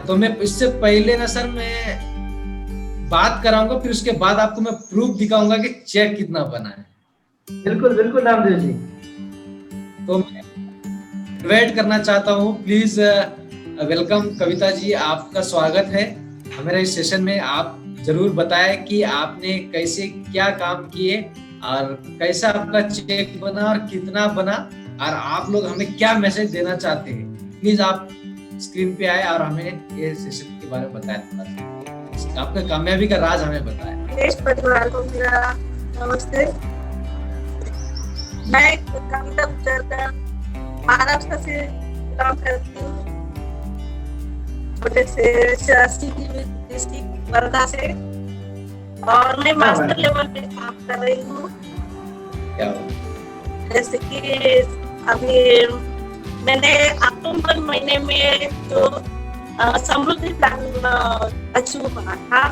तो मैं इससे पहले ना सर मैं बात कराऊंगा, फिर उसके बाद आपको मैं प्रूफ दिखाऊंगा कि चेक कितना बना है। बिल्कुल बिल्कुल रामदेव जी। तो मैं इन्वाइट करना चाहता हूँ, प्लीज वेलकम कविता जी, आपका स्वागत है हमारे इस सेशन में। आप जरूर बताएं कि आपने कैसे क्या काम किए और कैसा आपका चेक बना और कितना बना, और आप लोग हमें क्या मैसेज देना चाहते हैं। प्लीज आप स्क्रीन पे आए और हमें ये सेशन के बारे में बताएं, थोड़ा सा आपका कामयाबी का राज हमें बताएं। देश परिवार को मेरा नमस्ते। मैं कविता गुजरकर महाराष्ट्र से काम करती हूँ, छोटे से डिस्ट्रिक्ट वर्धा से, और मैं मास्टर लेवल पे काम कर रही हूँ। क्या जैसे कि अभी मैंने अक्टूबर महीने में जो समृद्धि प्लान अचीव करा था,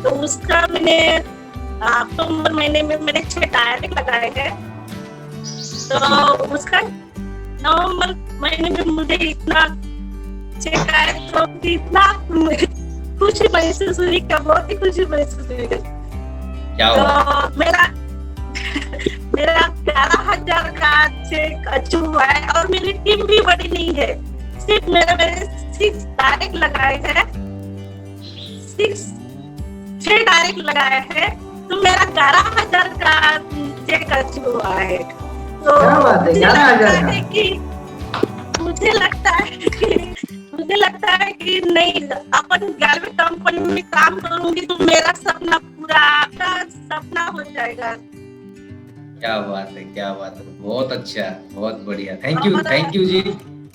तो उसका मैंने अक्टूबर महीने में मैंने 6 टायर लगाए हैं। तो उसका नवंबर महीने में मुझे इतना चेक आया, तो इतना खुशी महसूस हुई, बहुत ही खुशी महसूस हुई। तो मेरा 11,000 का चेक अचीव हुआ है, और मेरी टीम भी बड़ी नहीं है, सिर्फ मैंने 6 डायरेक्ट लगाए हैं, 6 डायरेक्ट लगाए हैं, तो मेरा 11,000 का चेक अचीव हुआ है। तो क्या बात है, 11,000 का? मुझे लगता है कि नहीं, अपन 11वीं कंपनी में काम करूंगी तो मेरा सपना पूरा, आपका सपना हो जाएगा। क्या बात है, क्या बात है, बहुत अच्छा, बहुत बढ़िया, थैंक यू जी।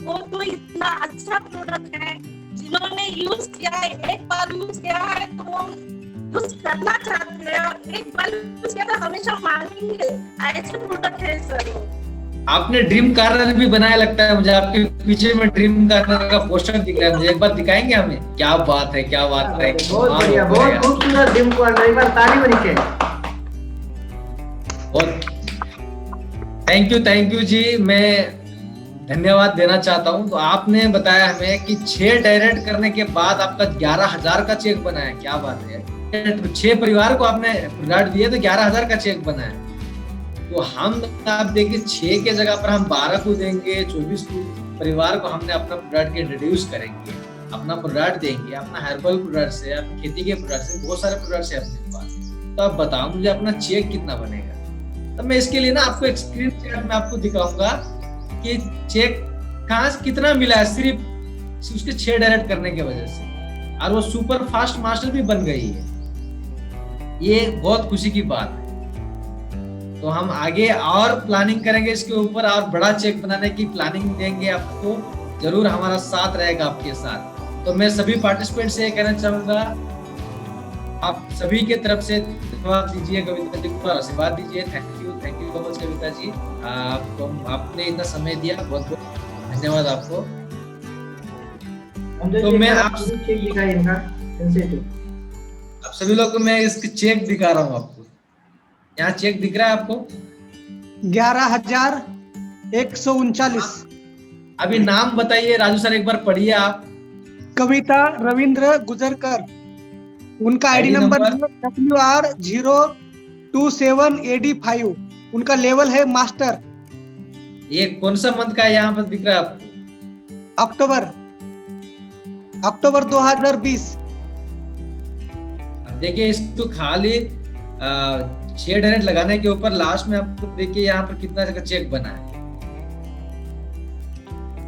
वो तो इतना अच्छा प्रोडक्ट है, जिन्होंने यूज किया है, एक बार यूज किया है तो वो यूज करना चाहते हैं, एक बार यूज किया तो हमेशा मांगेंगे, ऐसे प्रोडक्ट है सर। आपने ड्रीम कार्नर भी बनाया लगता है मुझे, आपके पीछे में ड्रीम कार्नर का पोस्टर दिख रहा है मुझे, एक बार दिखाएंगे हमें? क्या बात है, क्या बात है, बहुत बढ़िया, बहुत खूबसूरत ड्रीम कार्नर, एक बार ताली बनी। बहुत थैंक यू जी, मैं धन्यवाद देना चाहता हूं। तो आपने बताया हमें कि 6 डायरेक्ट करने के बाद आपका 11,000 का चेक बना है, क्या बात है। 6 परिवार को आपने प्रोडक्ट दिए तो 11,000 का चेक बना है। तो हम आप देखिए 6 के जगह पर हम 12 को देंगे, 24 को परिवार को हमने अपना प्रोडक्ट इंट्रोड्यूस करेंगे, अपना प्रोडक्ट देंगे, अपना हर्बल प्रोडक्ट से, अपनी खेती के प्रोडक्ट से, बहुत सारे प्रोडक्ट है अपने पास। तो आप बताओ मुझे अपना चेक कितना बनेगा। तो मैं इसके लिए ना आपको एक स्क्रीन शॉट में आपको दिखाऊंगा कि चेक कहाँ से कितना मिला है, सिर्फ उसके 6 डायरेक्ट करने की वजह से, और वो सुपर फास्ट मास्टर भी बन गई है। ये बहुत खुशी की बात है। तो हम आगे और प्लानिंग करेंगे इसके ऊपर, और बड़ा चेक बनाने की प्लानिंग देंगे आपको, जरूर हमारा साथ रहेगा आपके साथ। तो मैं सभी पार्टिसिपेंट से कहना चाहूंगा, आप सभी के तरफ से धन्यवाद दीजिए, कविता जी को आशीर्वाद दीजिए। Thank you so much Kavita ji, आपने इतना समय दिया, बहुत बहुत धन्यवाद आपको। तो मैं आप सभी लोग को मैं इसके चेक दिखा रहा हूँ आपको, यहाँ चेक दिख रहा है आपको 11,139। अभी नाम बताइए राजू सर, एक बार पढ़िए आप। कविता रविंद्र गुजरकर, उनका आईडी नंबर WR027AD5, उनका लेवल है मास्टर। ये कौन सा मंथ का है यहाँ पर दिख रहा है आपको? अक्टूबर 2020। देखिए इसको खाली 6 डायरेक्ट लगाने के ऊपर लास्ट में आपको देखिए यहाँ पर कितना का चेक बना है,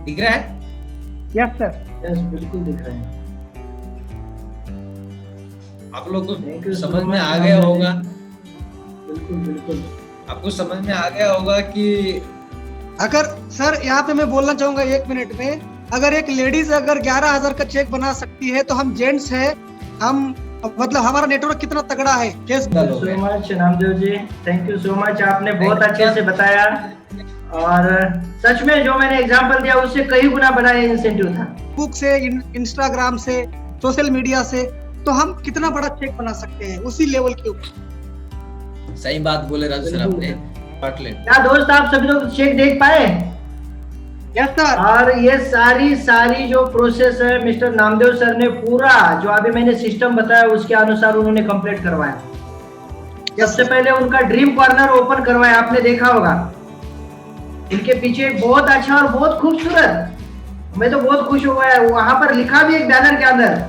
दिख रहा है? यस सर, यस बिल्कुल दिख रहा है। आप लोग को समझ में आ गया होगा, बिल्कुल बिल्कुल आपको समझ में आ गया होगा कि अगर सर यहाँ पे मैं बोलना चाहूंगा 1 मिनट में, अगर एक लेडीज अगर 11,000 का चेक बना सकती है तो हम जेंट्स है, हम मतलब हमारा नेटवर्क कितना तगड़ा है। केस डालो। So much Namdev ji, thank you so much, आपने बहुत अच्छे से बताया और सच में जो मैंने एग्जांपल दिया उससे कई गुना बड़ा ये इंसेंटिव था। फेसबुक से, इंस्टाग्राम से, सोशल मीडिया से, तो हम कितना बड़ा चेक बना सकते हैं उसी लेवल के ऊपर। सही बात बोले राजू सर आपने। पाटलेट क्या दोस्त आप सभी लोग चेक देख पाए? Yes sir. और ये सारी जो प्रोसेस है मिस्टर नामदेव सर ने पूरा जो अभी मैंने सिस्टम बताया उसके अनुसार उन्होंने कंप्लीट करवाया। सबसे पहले उनका ड्रीम कॉर्नर ओपन करवाया, आपने देखा होगा। इनके पीछे एक बहुत अच्छा और बहुत खूबसूरत, मैं तो बहुत खुश हुआ है, वहां पर लिखा भी एक बैनर के अंदर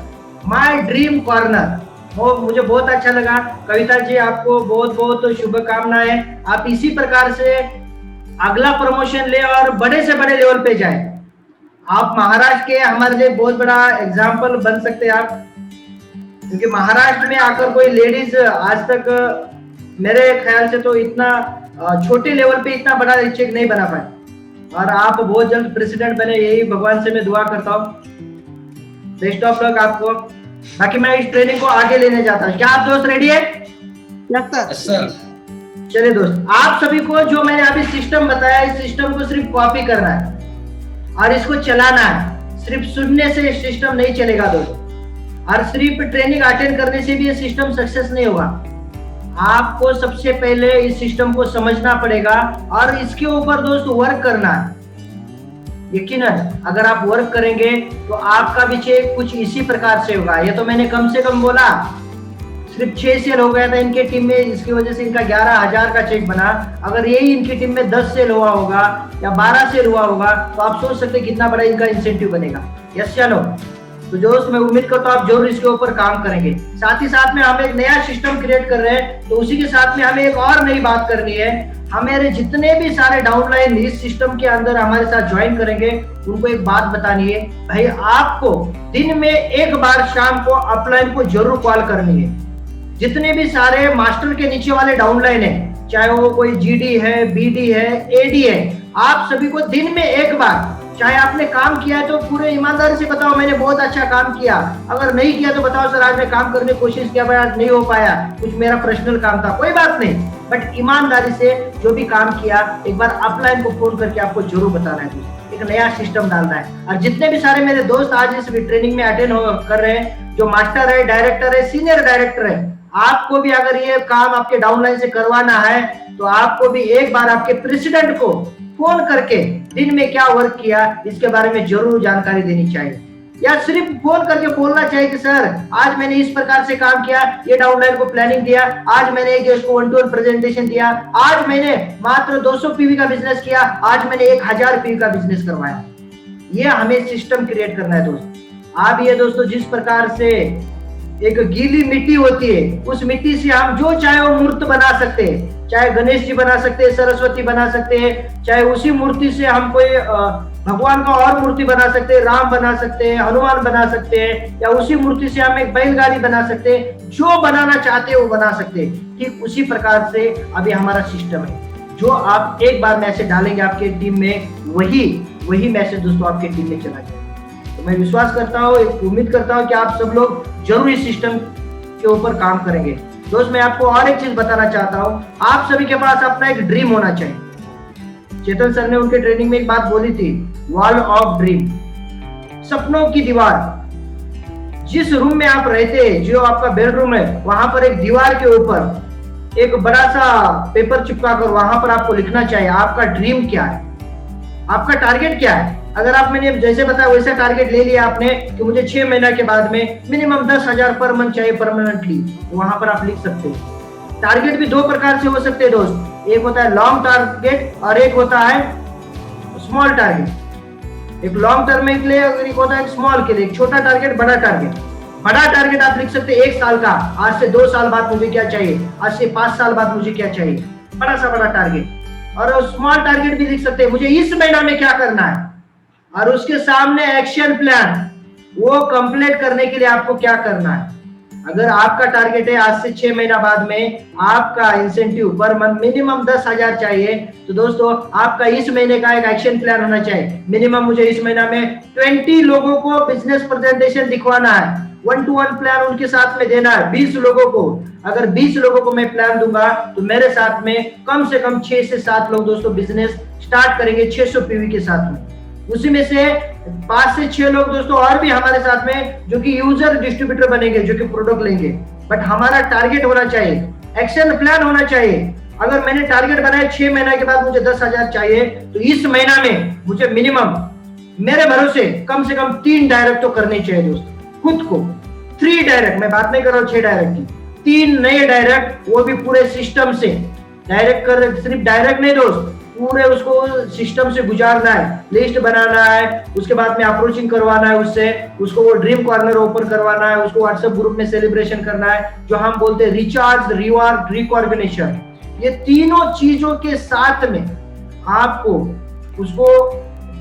माय ड्रीम कॉर्नर, वो मुझे बहुत अच्छा लगा। कविता जी आपको बहुत बहुत शुभकामनाएं, आप इसी प्रकार से अगला प्रमोशन ले और बड़े से बड़े लेवल पे जाए। आप महाराष्ट्र के हमारे लिए बहुत बड़ा एग्जाम्पल बन सकते हैं आप, क्योंकि महाराष्ट्र में आकर कोई लेडीज आज तक मेरे ख्याल से तो इतना छोटे लेवल पे इतना बड़ा चेक नहीं बना पाए, और आप बहुत जल्द प्रेसिडेंट बने, यही भगवान से मैं दुआ करता हूँ। बेस्ट ऑफ लक आपको। बाकी मैं इस ट्रेनिंग को आगे लेने जाता हूँ। क्या आप दोस्त रेडी है? Yes sir. चलिए दोस्त, आप सभी को जो मैंने अभी सिस्टम बताया, इस सिस्टम को सिर्फ कॉपी करना है और इसको चलाना है। सिर्फ सुनने से सिस्टम नहीं चलेगा दोस्त, और सिर्फ ट्रेनिंग अटेंड करने से भी ये सिस्टम सक्सेस नहीं होगा। आपको सबसे पहले इस सिस्टम को समझना पड़ेगा और इसके ऊपर दोस्त वर्क करना है। यकीनन अगर आप वर्क करेंगे तो आपका भी चेक कुछ इसी प्रकार से होगा। ये तो मैंने कम से कम बोला, सिर्फ 6 सेल हो गया था इनके टीम में, इसकी वजह से इनका 11,000 का चेक बना। अगर यही इनकी टीम में 10 सेल हुआ होगा या 12 सेल हुआ होगा तो आप सोच सकते कितना बड़ा इनका इंसेंटिव बनेगा। यस या नो? तो दोस्त मैं उम्मीद करता हूँ आप जरूर इसके ऊपर काम करेंगे। साथ ही साथ में हम एक नया सिस्टम क्रिएट कर रहे हैं, तो उसी के साथ में हमें एक और नई बात करनी है। हमारे जितने भी सारे डाउनलाइन इस सिस्टम के अंदर हमारे साथ ज्वाइन करेंगे उनको एक बात बतानी है, भाई आपको दिन में एक बार शाम को अपलाइन को जरूर कॉल करनी है। जितने भी सारे मास्टर के नीचे वाले डाउनलाइन है, चाहे वो कोई जीडी है, बीडी है, एडी है, आप सभी को दिन में एक बार, चाहे आपने काम किया है तो पूरे ईमानदारी से बताओ मैंने बहुत अच्छा काम किया, अगर नहीं किया तो बताओ सर आज मैं काम करने की कोशिश किया, भाई आज नहीं हो पाया, कुछ मेरा पर्सनल काम था, कोई बात नहीं, बट ईमानदारी से जो भी काम किया एक बार अपलाइन को फोन करके आपको जरूर बताना है। एक नया सिस्टम डालना है। और जितने भी सारे मेरे दोस्त आज इस ट्रेनिंग में अटेंड कर रहे हैं, जो मास्टर है, डायरेक्टर है, सीनियर डायरेक्टर है, आपको भी अगर ये काम आपके डाउनलाइन से करवाना है तो आपको भी एक बार आपके प्रेसिडेंट को फोन करके दिन में क्या वर्क किया इसके बारे में जरूर जानकारी देनी चाहिए, या सिर्फ फोन करके बोलना चाहिए कि सर आज मैंने इस प्रकार से काम किया, ये डाउनलाइन को प्लानिंग दिया, आज मैंने एक इसको 1-to-1 प्रेजेंटेशन दिया, आज मैंने मात्र 200 पीवी का बिजनेस किया, आज मैंने 1000 पीवी का बिजनेस करवाया। ये हमें सिस्टम क्रिएट करना है दोस्त। आप ये दोस्तों जिस प्रकार से एक गीली मिट्टी होती है, उस मिट्टी से हम जो चाहे वो मूर्त बना सकते हैं, चाहे गणेश जी बना सकते हैं, सरस्वती बना सकते हैं, चाहे उसी मूर्ति से हम कोई भगवान का और मूर्ति बना सकते हैं, राम बना सकते हैं, हनुमान बना सकते हैं, या उसी मूर्ति से हम एक बैलगाड़ी बना सकते हैं, जो बनाना चाहते हैं वो बना सकते हैं। ठीक उसी प्रकार से अभी हमारा सिस्टम है, जो आप एक बार मैसेज डालेंगे आपके टीम में, वही मैसेज दोस्तों आपके टीम में चला जाए। तो मैं विश्वास करता हूँ, उम्मीद करता हूँ कि आप सब लोग जरूर इस सिस्टम के ऊपर काम करेंगे। दोस्त मैं आपको और एक चीज बताना चाहता हूँ, आप सभी के पास अपना एक ड्रीम होना चाहिए। चेतन सर ने उनके ट्रेनिंग में एक बात बोली थी, वॉल ऑफ ड्रीम, सपनों की दीवार। जिस रूम में आप रहते हैं, जो आपका बेडरूम है, वहां पर एक दीवार के ऊपर एक बड़ा सा पेपर चिपका कर वहां पर आपको लिखना चाहिए आपका ड्रीम क्या है, आपका टारगेट क्या है। अगर आप मैंने जैसे बताया वैसा टारगेट ले लिया आपने कि मुझे 6 महीना के बाद में मिनिमम 10,000 पर मंथ चाहिए परमानेंटली, तो वहां पर आप लिख सकते हैं। टारगेट भी 2 प्रकार से हो सकते हैं दोस्त, एक होता है लॉन्ग टारगेट और एक होता है स्मॉल टारगेट। एक लॉन्ग टर्म के लिए एक होता है स्मॉल के लिए, एक छोटा टारगेट, बड़ा टारगेट। बड़ा टारगेट आप लिख सकते हैं 1 साल का, आज से 2 साल बाद मुझे क्या चाहिए, आज से 5 साल बाद मुझे क्या चाहिए, बड़ा सा बड़ा टारगेट। और स्मॉल टारगेट भी लिख सकते हैं, मुझे इस महीना में क्या करना है, और उसके सामने एक्शन प्लान, वो कंप्लीट करने के लिए आपको क्या करना है। अगर आपका टारगेट है आज से 6 महीना बाद में आपका इंसेंटिव पर मंथ मिनिमम 10,000 चाहिए, तो दोस्तों आपका इस महीने का एक एक्शन प्लान होना चाहिए। मिनिमम मुझे इस महीना में 20 लोगों को बिजनेस प्रेजेंटेशन दिखवाना है, 1-to-1 प्लान उनके साथ में देना है 20 लोगों को। अगर 20 लोगों को मैं प्लान दूंगा तो मेरे साथ में कम से कम 6 से 7 लोग दोस्तों बिजनेस स्टार्ट करेंगे 600 पीवी के साथ में। उसी में से 5 से 6 लोग दोस्तों और भी हमारे साथ में जो कि यूजर डिस्ट्रीब्यूटर बनेंगे, जो कि प्रोडक्ट लेंगे। बट हमारा टारगेट होना चाहिए, एक्शन प्लान होना चाहिए। अगर मैंने टारगेट बनाया 6 महीने के बाद मुझे 10,000 चाहिए, तो इस महीना में मुझे मिनिमम मेरे भरोसे कम से कम 3 डायरेक्ट तो करने चाहिए दोस्तों खुद को। 3 डायरेक्ट, मैं बात नहीं कर रहा हूँ 6 डायरेक्ट की, 3 नए डायरेक्ट, वो भी पूरे सिस्टम से डायरेक्ट कर। सिर्फ डायरेक्ट नहीं दोस्त, पूरे उसको सिस्टम से गुजारना है, लिस्ट बनाना है, उसके बाद में अप्रोचिंग करवाना है उससे, उसको वो ड्रीम कॉर्नर ओपन करवाना है, उसको व्हाट्सएप ग्रुप में सेलिब्रेशन करना है, जो हम बोलते हैं रिचार्ज, रिवार्ड, रिकॉर्डिनेशन। ये तीनों चीजों के साथ में आपको उसको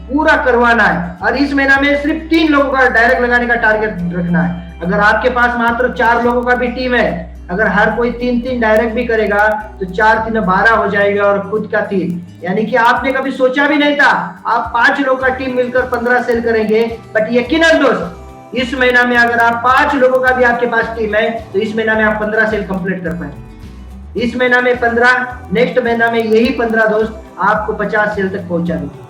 पूरा करवाना है। और इस महीना में सिर्फ 3 लोगों का डायरेक्ट लगाने का टारगेट रखना है। अगर आपके पास मात्र 4 लोगों का भी टीम है, अगर हर कोई 3-3 डायरेक्ट भी करेगा तो 4-3 12 हो जाएगा और खुद का 3, यानी कि आपने कभी सोचा भी नहीं था आप 5 लोगों का टीम मिलकर 15 सेल करेंगे। बट यकीनन दोस्त, इस महीना में अगर आप 5 लोगों का भी आपके पास टीम है तो इस महीना में आप 15 सेल कंप्लीट कर पाएंगे। इस महीना में 15, नेक्स्ट महीना में यही 15 दोस्त आपको 50 सेल तक पहुंचा देंगे।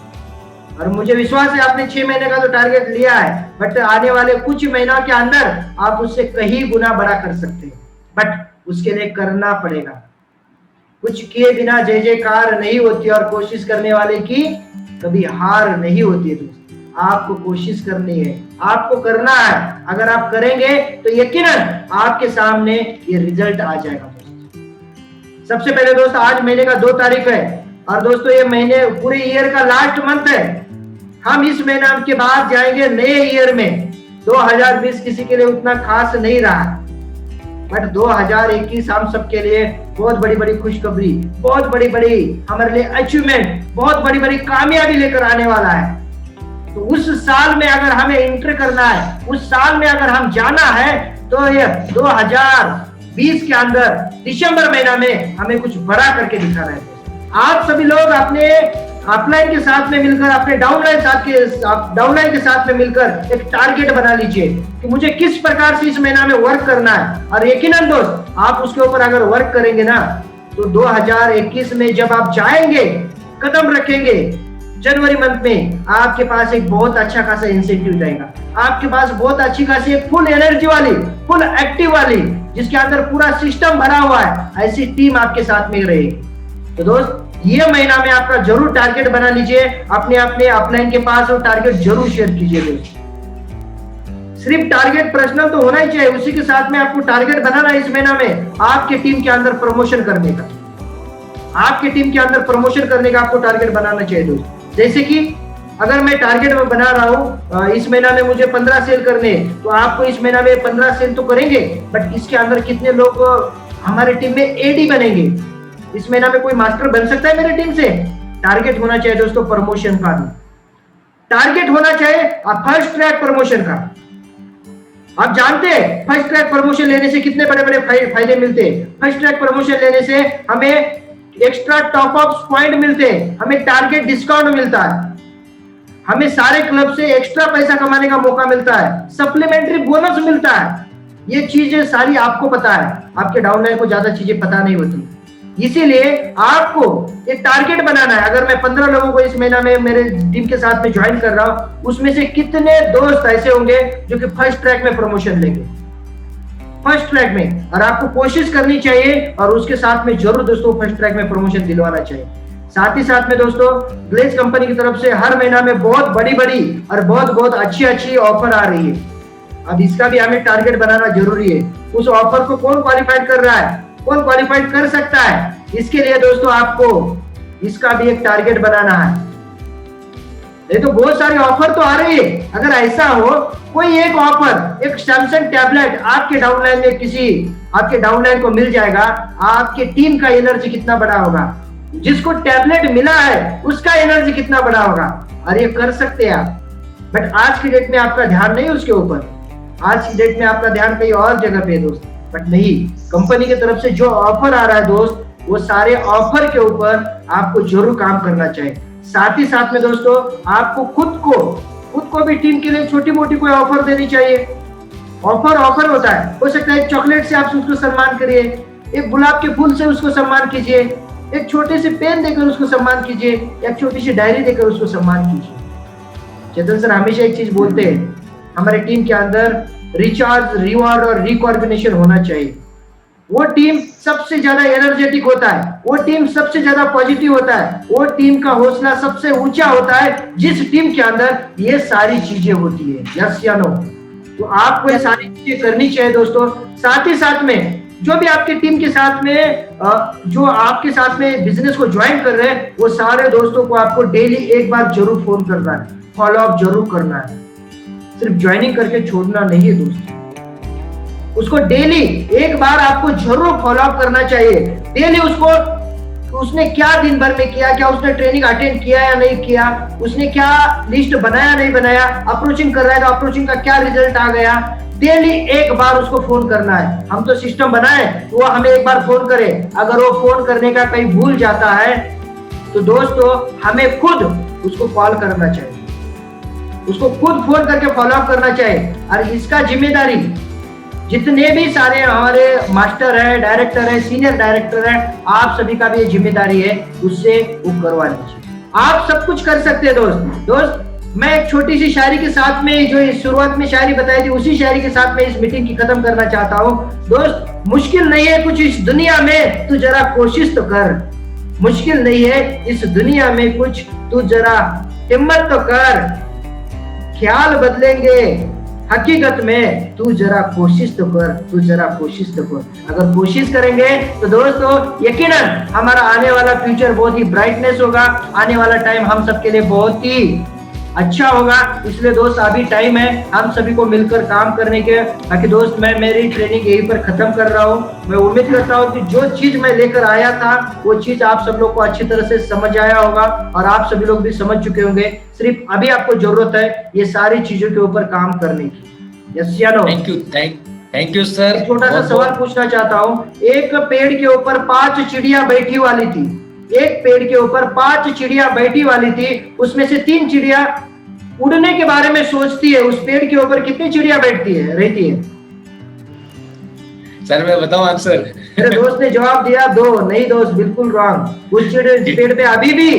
और मुझे विश्वास है आपने 6 महीने का तो टारगेट लिया है, बट आने वाले कुछ महीनों के अंदर आप उससे कहीं गुना बड़ा कर सकते हैं। बट उसके लिए करना पड़ेगा। कुछ किए बिना जय जयकार नहीं होती और कोशिश करने वाले की कभी हार नहीं होती है दोस्त। आपको कोशिश करनी है, आपको करना है। अगर आप करेंगे तो यकीनन आपके सामने ये रिजल्ट आ जाएगा दोस्त। सबसे पहले दोस्त, आज महीने का 2 तारीख है और दोस्तों ये महीने पूरे ईयर का लास्ट मंथ है। हम इस महीना के बाद जाएंगे नए ईयर में। 2020 किसी के लिए उतना खास नहीं रहा, बट 2021 हम सबके लिए बहुत बड़ी बड़ी खुशखबरी, बहुत बड़ी बड़ी हमारे लिए अचीवमेंट, बहुत बड़ी बड़ी कामयाबी लेकर आने वाला है। तो उस साल में अगर हमें एंटर करना है, उस साल में अगर हम जाना है, तो ये 2020 के अंदर दिसंबर महीना में हमें कुछ बड़ा करके दिखाना है। आप सभी लोग अपने अपलाइन के साथ में मिलकर, अपने डाउनलाइन के साथ में मिलकर एक टारगेट बना लीजिए कि मुझे किस प्रकार से इस महीना में वर्क करना है। और यकीनन दोस्त, आप उसके ऊपर अगर वर्क करेंगे ना, तो 2021 में जब आप जाएंगे, कदम रखेंगे जनवरी मंथ में, आपके पास एक बहुत अच्छा खासा इंसेंटिव रहेगा। आपके पास बहुत अच्छी खासी एक फुल एनर्जी वाली, फुल एक्टिव वाली, जिसके अंदर पूरा सिस्टम भरा हुआ है, ऐसी टीम आपके साथ में रहेगी। तो दोस्त, ये महीना में आपका जरूर टारगेट बना लीजिए, अपने अपने अपलाइन के पास वो टारगेट जरूर शेयर कीजिए दोस्त। सिर्फ टारगेट पर्सनल तो होना ही चाहिए, उसी के साथ में आपको टारगेट बनाना है इस महीना में आपके टीम के अंदर प्रमोशन करने का। आपके टीम के अंदर प्रमोशन करने का आपको टारगेट बनाना चाहिए दोस्त। जैसे कि अगर मैं टारगेट में बना रहा हूँ इस महीना में मुझे 15 सेल करने, तो आपको इस महीना में 15 सेल तो करेंगे, बट इसके अंदर कितने लोग हमारे टीम में एडी बनेंगे? इस महीना में कोई मास्टर बन सकता है मेरे टीम से? टारगेट होना चाहिए दोस्तों प्रमोशन का, टारगेट होना चाहिए फर्स्ट ट्रैक प्रमोशन का। आप जानते हैं फर्स्ट ट्रैक प्रमोशन लेने से कितने बड़े बड़े फायदे मिलते हैं। फर्स्ट ट्रैक प्रमोशन लेने से हमें एक्स्ट्रा टॉप अप पॉइंट मिलते हैं, हमें टारगेट डिस्काउंट मिलता है, हमें सारे क्लब से एक्स्ट्रा पैसा कमाने का मौका मिलता है, सप्लीमेंट्री बोनस मिलता है। ये चीजें सारी आपको पता है, आपके डाउनलाइन को ज्यादा चीजें पता नहीं होती। इसीलिए आपको एक टारगेट बनाना है। अगर मैं 15 लोगों को इस महीना में मेरे टीम के साथ में ज्वाइन कर रहा हूं, उसमें से कितने दोस्त ऐसे होंगे जो कि फर्स्ट ट्रैक में प्रमोशन लेंगे, फर्स्ट ट्रैक में। और आपको कोशिश करनी चाहिए और उसके साथ में जरूर दोस्तों फर्स्ट ट्रैक में प्रमोशन दिलवाना चाहिए। साथ ही साथ में दोस्तों ग्लेज कंपनी की तरफ से हर महीना में बहुत बड़ी बड़ी और बहुत अच्छी ऑफर आ रही है। अब इसका भी हमें टारगेट बनाना जरूरी है। उस ऑफर को कौन क्वालिफाइड कर रहा है, कौन क्वालिफाइड कर सकता है, इसके लिए दोस्तों आपको इसका भी एक टारगेट बनाना है। ये तो बहुत सारी ऑफर तो आ रही है। अगर ऐसा हो कोई एक ऑफर, एक सैमसंग टैबलेट आपके डाउनलाइन में किसी आपके डाउनलाइन को मिल जाएगा, आपके टीम का एनर्जी कितना बड़ा होगा, जिसको टैबलेट मिला है उसका एनर्जी कितना बड़ा होगा। और ये कर सकते हैं आप, बट आज की डेट में आपका ध्यान नहीं उसके ऊपर, आज की डेट में आपका ध्यान कहीं और जगह पे है दोस्त। बट नहीं, कंपनी की तरफ से जो ऑफर आ रहा है दोस्त, वो सारे ऑफर के ऊपर आपको जरूर काम करना चाहिए। साथ ही साथ में दोस्तों आपको खुद को भी टीम के लिए छोटी मोटी कोई ऑफर देनी चाहिए। ऑफर होता है। हो सकता है एक चॉकलेट से आप उसको सम्मान करिए, एक गुलाब के फूल से उसको सम्मान कीजिए, एक छोटे से पेन देकर उसको सम्मान कीजिए, या एक छोटी सी डायरी देकर उसको सम्मान कीजिए। चेतन सर हमेशा एक चीज बोलते हैं, हमारे टीम के अंदर रिचार्ज, रिवॉर्ड और रिकॉर्डिनेशन होना चाहिए। वो टीम सबसे ज्यादा एनर्जेटिक होता है, वो टीम सबसे ज्यादा पॉजिटिव होता है, वो टीम का हौसला सबसे ऊंचा होता है जिस टीम के अंदर ये सारी चीजें होती है। यस या नो? तो आपको ये सारी चीजें करनी चाहिए दोस्तों। साथ ही साथ में जो भी आपके टीम के साथ में जो आपके साथ में बिजनेस को ज्वाइन कर रहे हैं, वो सारे दोस्तों को आपको डेली एक बार जरूर फोन करना है, फॉलो अप जरूर करना है। सिर्फ ज्वाइनिंग करके छोड़ना नहीं है दोस्तों, उसको डेली एक बार आपको जरूर फॉलो अप करना चाहिए। डेली उसने क्या दिन भर में किया, क्या उसने ट्रेनिंग अटेंड किया या नहीं किया, उसने क्या लिस्ट बनाया नहीं बनाया, अप्रोचिंग कर रहा है तो अप्रोचिंग का क्या रिजल्ट आ गया। डेली एक बार उसको फोन करना है। हम तो सिस्टम बनाए तो वो हमें एक बार फोन करे। अगर वो फोन करने का कहीं भूल जाता है तो दोस्तों हमें खुद उसको कॉल करना चाहिए, उसको खुद फोन करके फॉलो अप करना चाहिए। और इसका जिम्मेदारी जितने भी सारे हमारे मास्टर है, डायरेक्टर है, सीनियर डायरेक्टर है, आप सभी का भी ये जिम्मेदारी है, उससे वो करवा लीजिए। आप सब कुछ कर सकते हैं दोस्त। मैं एक छोटी सी शायरी के साथ में, जो शुरुआत में शायरी बताई थी, उसी शायरी के साथ में इस मीटिंग की खत्म करना चाहता हूँ। दोस्त, मुश्किल नहीं है कुछ इस दुनिया में, तू जरा कोशिश तो कर। मुश्किल नहीं है इस दुनिया में कुछ, तू जरा हिम्मत तो कर। ख्याल बदलेंगे हकीकत में, तू जरा कोशिश तो कर, तू जरा कोशिश तो कर। अगर कोशिश करेंगे तो दोस्तों यकीनन हमारा आने वाला फ्यूचर बहुत ही ब्राइटनेस होगा, आने वाला टाइम हम सबके लिए बहुत ही अच्छा होगा। इसलिए दोस्त अभी टाइम है हम सभी को मिलकर काम करने के। बाकी दोस्त मैं मेरी ट्रेनिंग यहीं पर खत्म कर रहा हूँ। मैं उम्मीद करता हूँ कि जो चीज मैं लेकर आया था वो चीज आप सब लोग को अच्छी तरह से समझ आया होगा और आप सभी लोग भी समझ चुके होंगे। सिर्फ अभी आपको जरूरत है ये सारी चीजों के ऊपर काम करने की। यस या नो? Thank you sir. छोटा सा सवाल पूछना चाहता हूँ। एक पेड़ के ऊपर 5 चिड़िया बैठी वाली थी, एक पेड़ के ऊपर 5 चिड़िया बैठी वाली थी, उसमें से 3 चिड़िया उड़ने के बारे में सोचती है। उस पेड़ के ऊपर कितनी चिड़िया बैठती है, रहती है? सर मैं बताऊं आंसर? मेरे दोस्त ने जवाब दिया 2। नहीं दोस्त, बिल्कुल रॉन्ग। उस पेड़ पे अभी भी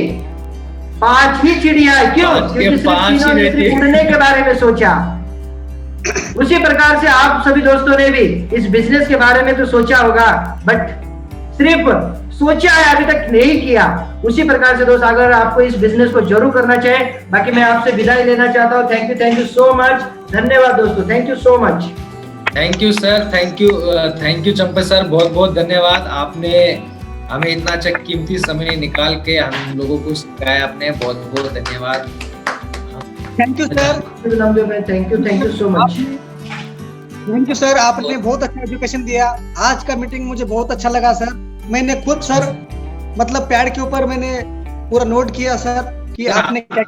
5 ही चिड़िया है। क्यों? क्योंकि सिर्फ उड़ने के बारे में सोचा। उसी प्रकार से आप सभी दोस्तों ने भी इस बिजनेस के बारे में तो सोचा होगा, बट सिर्फ सोचा है, अभी तक नहीं किया। उसी प्रकार से दोस्त अगर आपको इस बिजनेस को जरूर करना चाहिए। बाकी मैं आपसे विदाई लेना चाहता हूँ। Thank you so much. धन्यवाद दोस्तों, thank you so much. Thank you sir, thank you Champa sir, बहुत बहुत धन्यवाद। आपने हमें इतना अच्छा कीमती समय निकाल के हम लोगों को सिखाया, आपने बहुत बहुत धन्यवाद। Thank you sir. Thank you so much. Thank you sir, आपने बहुत अच्छा एजुकेशन दिया। आज का मीटिंग मुझे बहुत अच्छा लगा सर। मैंने खुद सर मतलब पैड के ऊपर मैंने पूरा नोट किया सर कि आपने क्या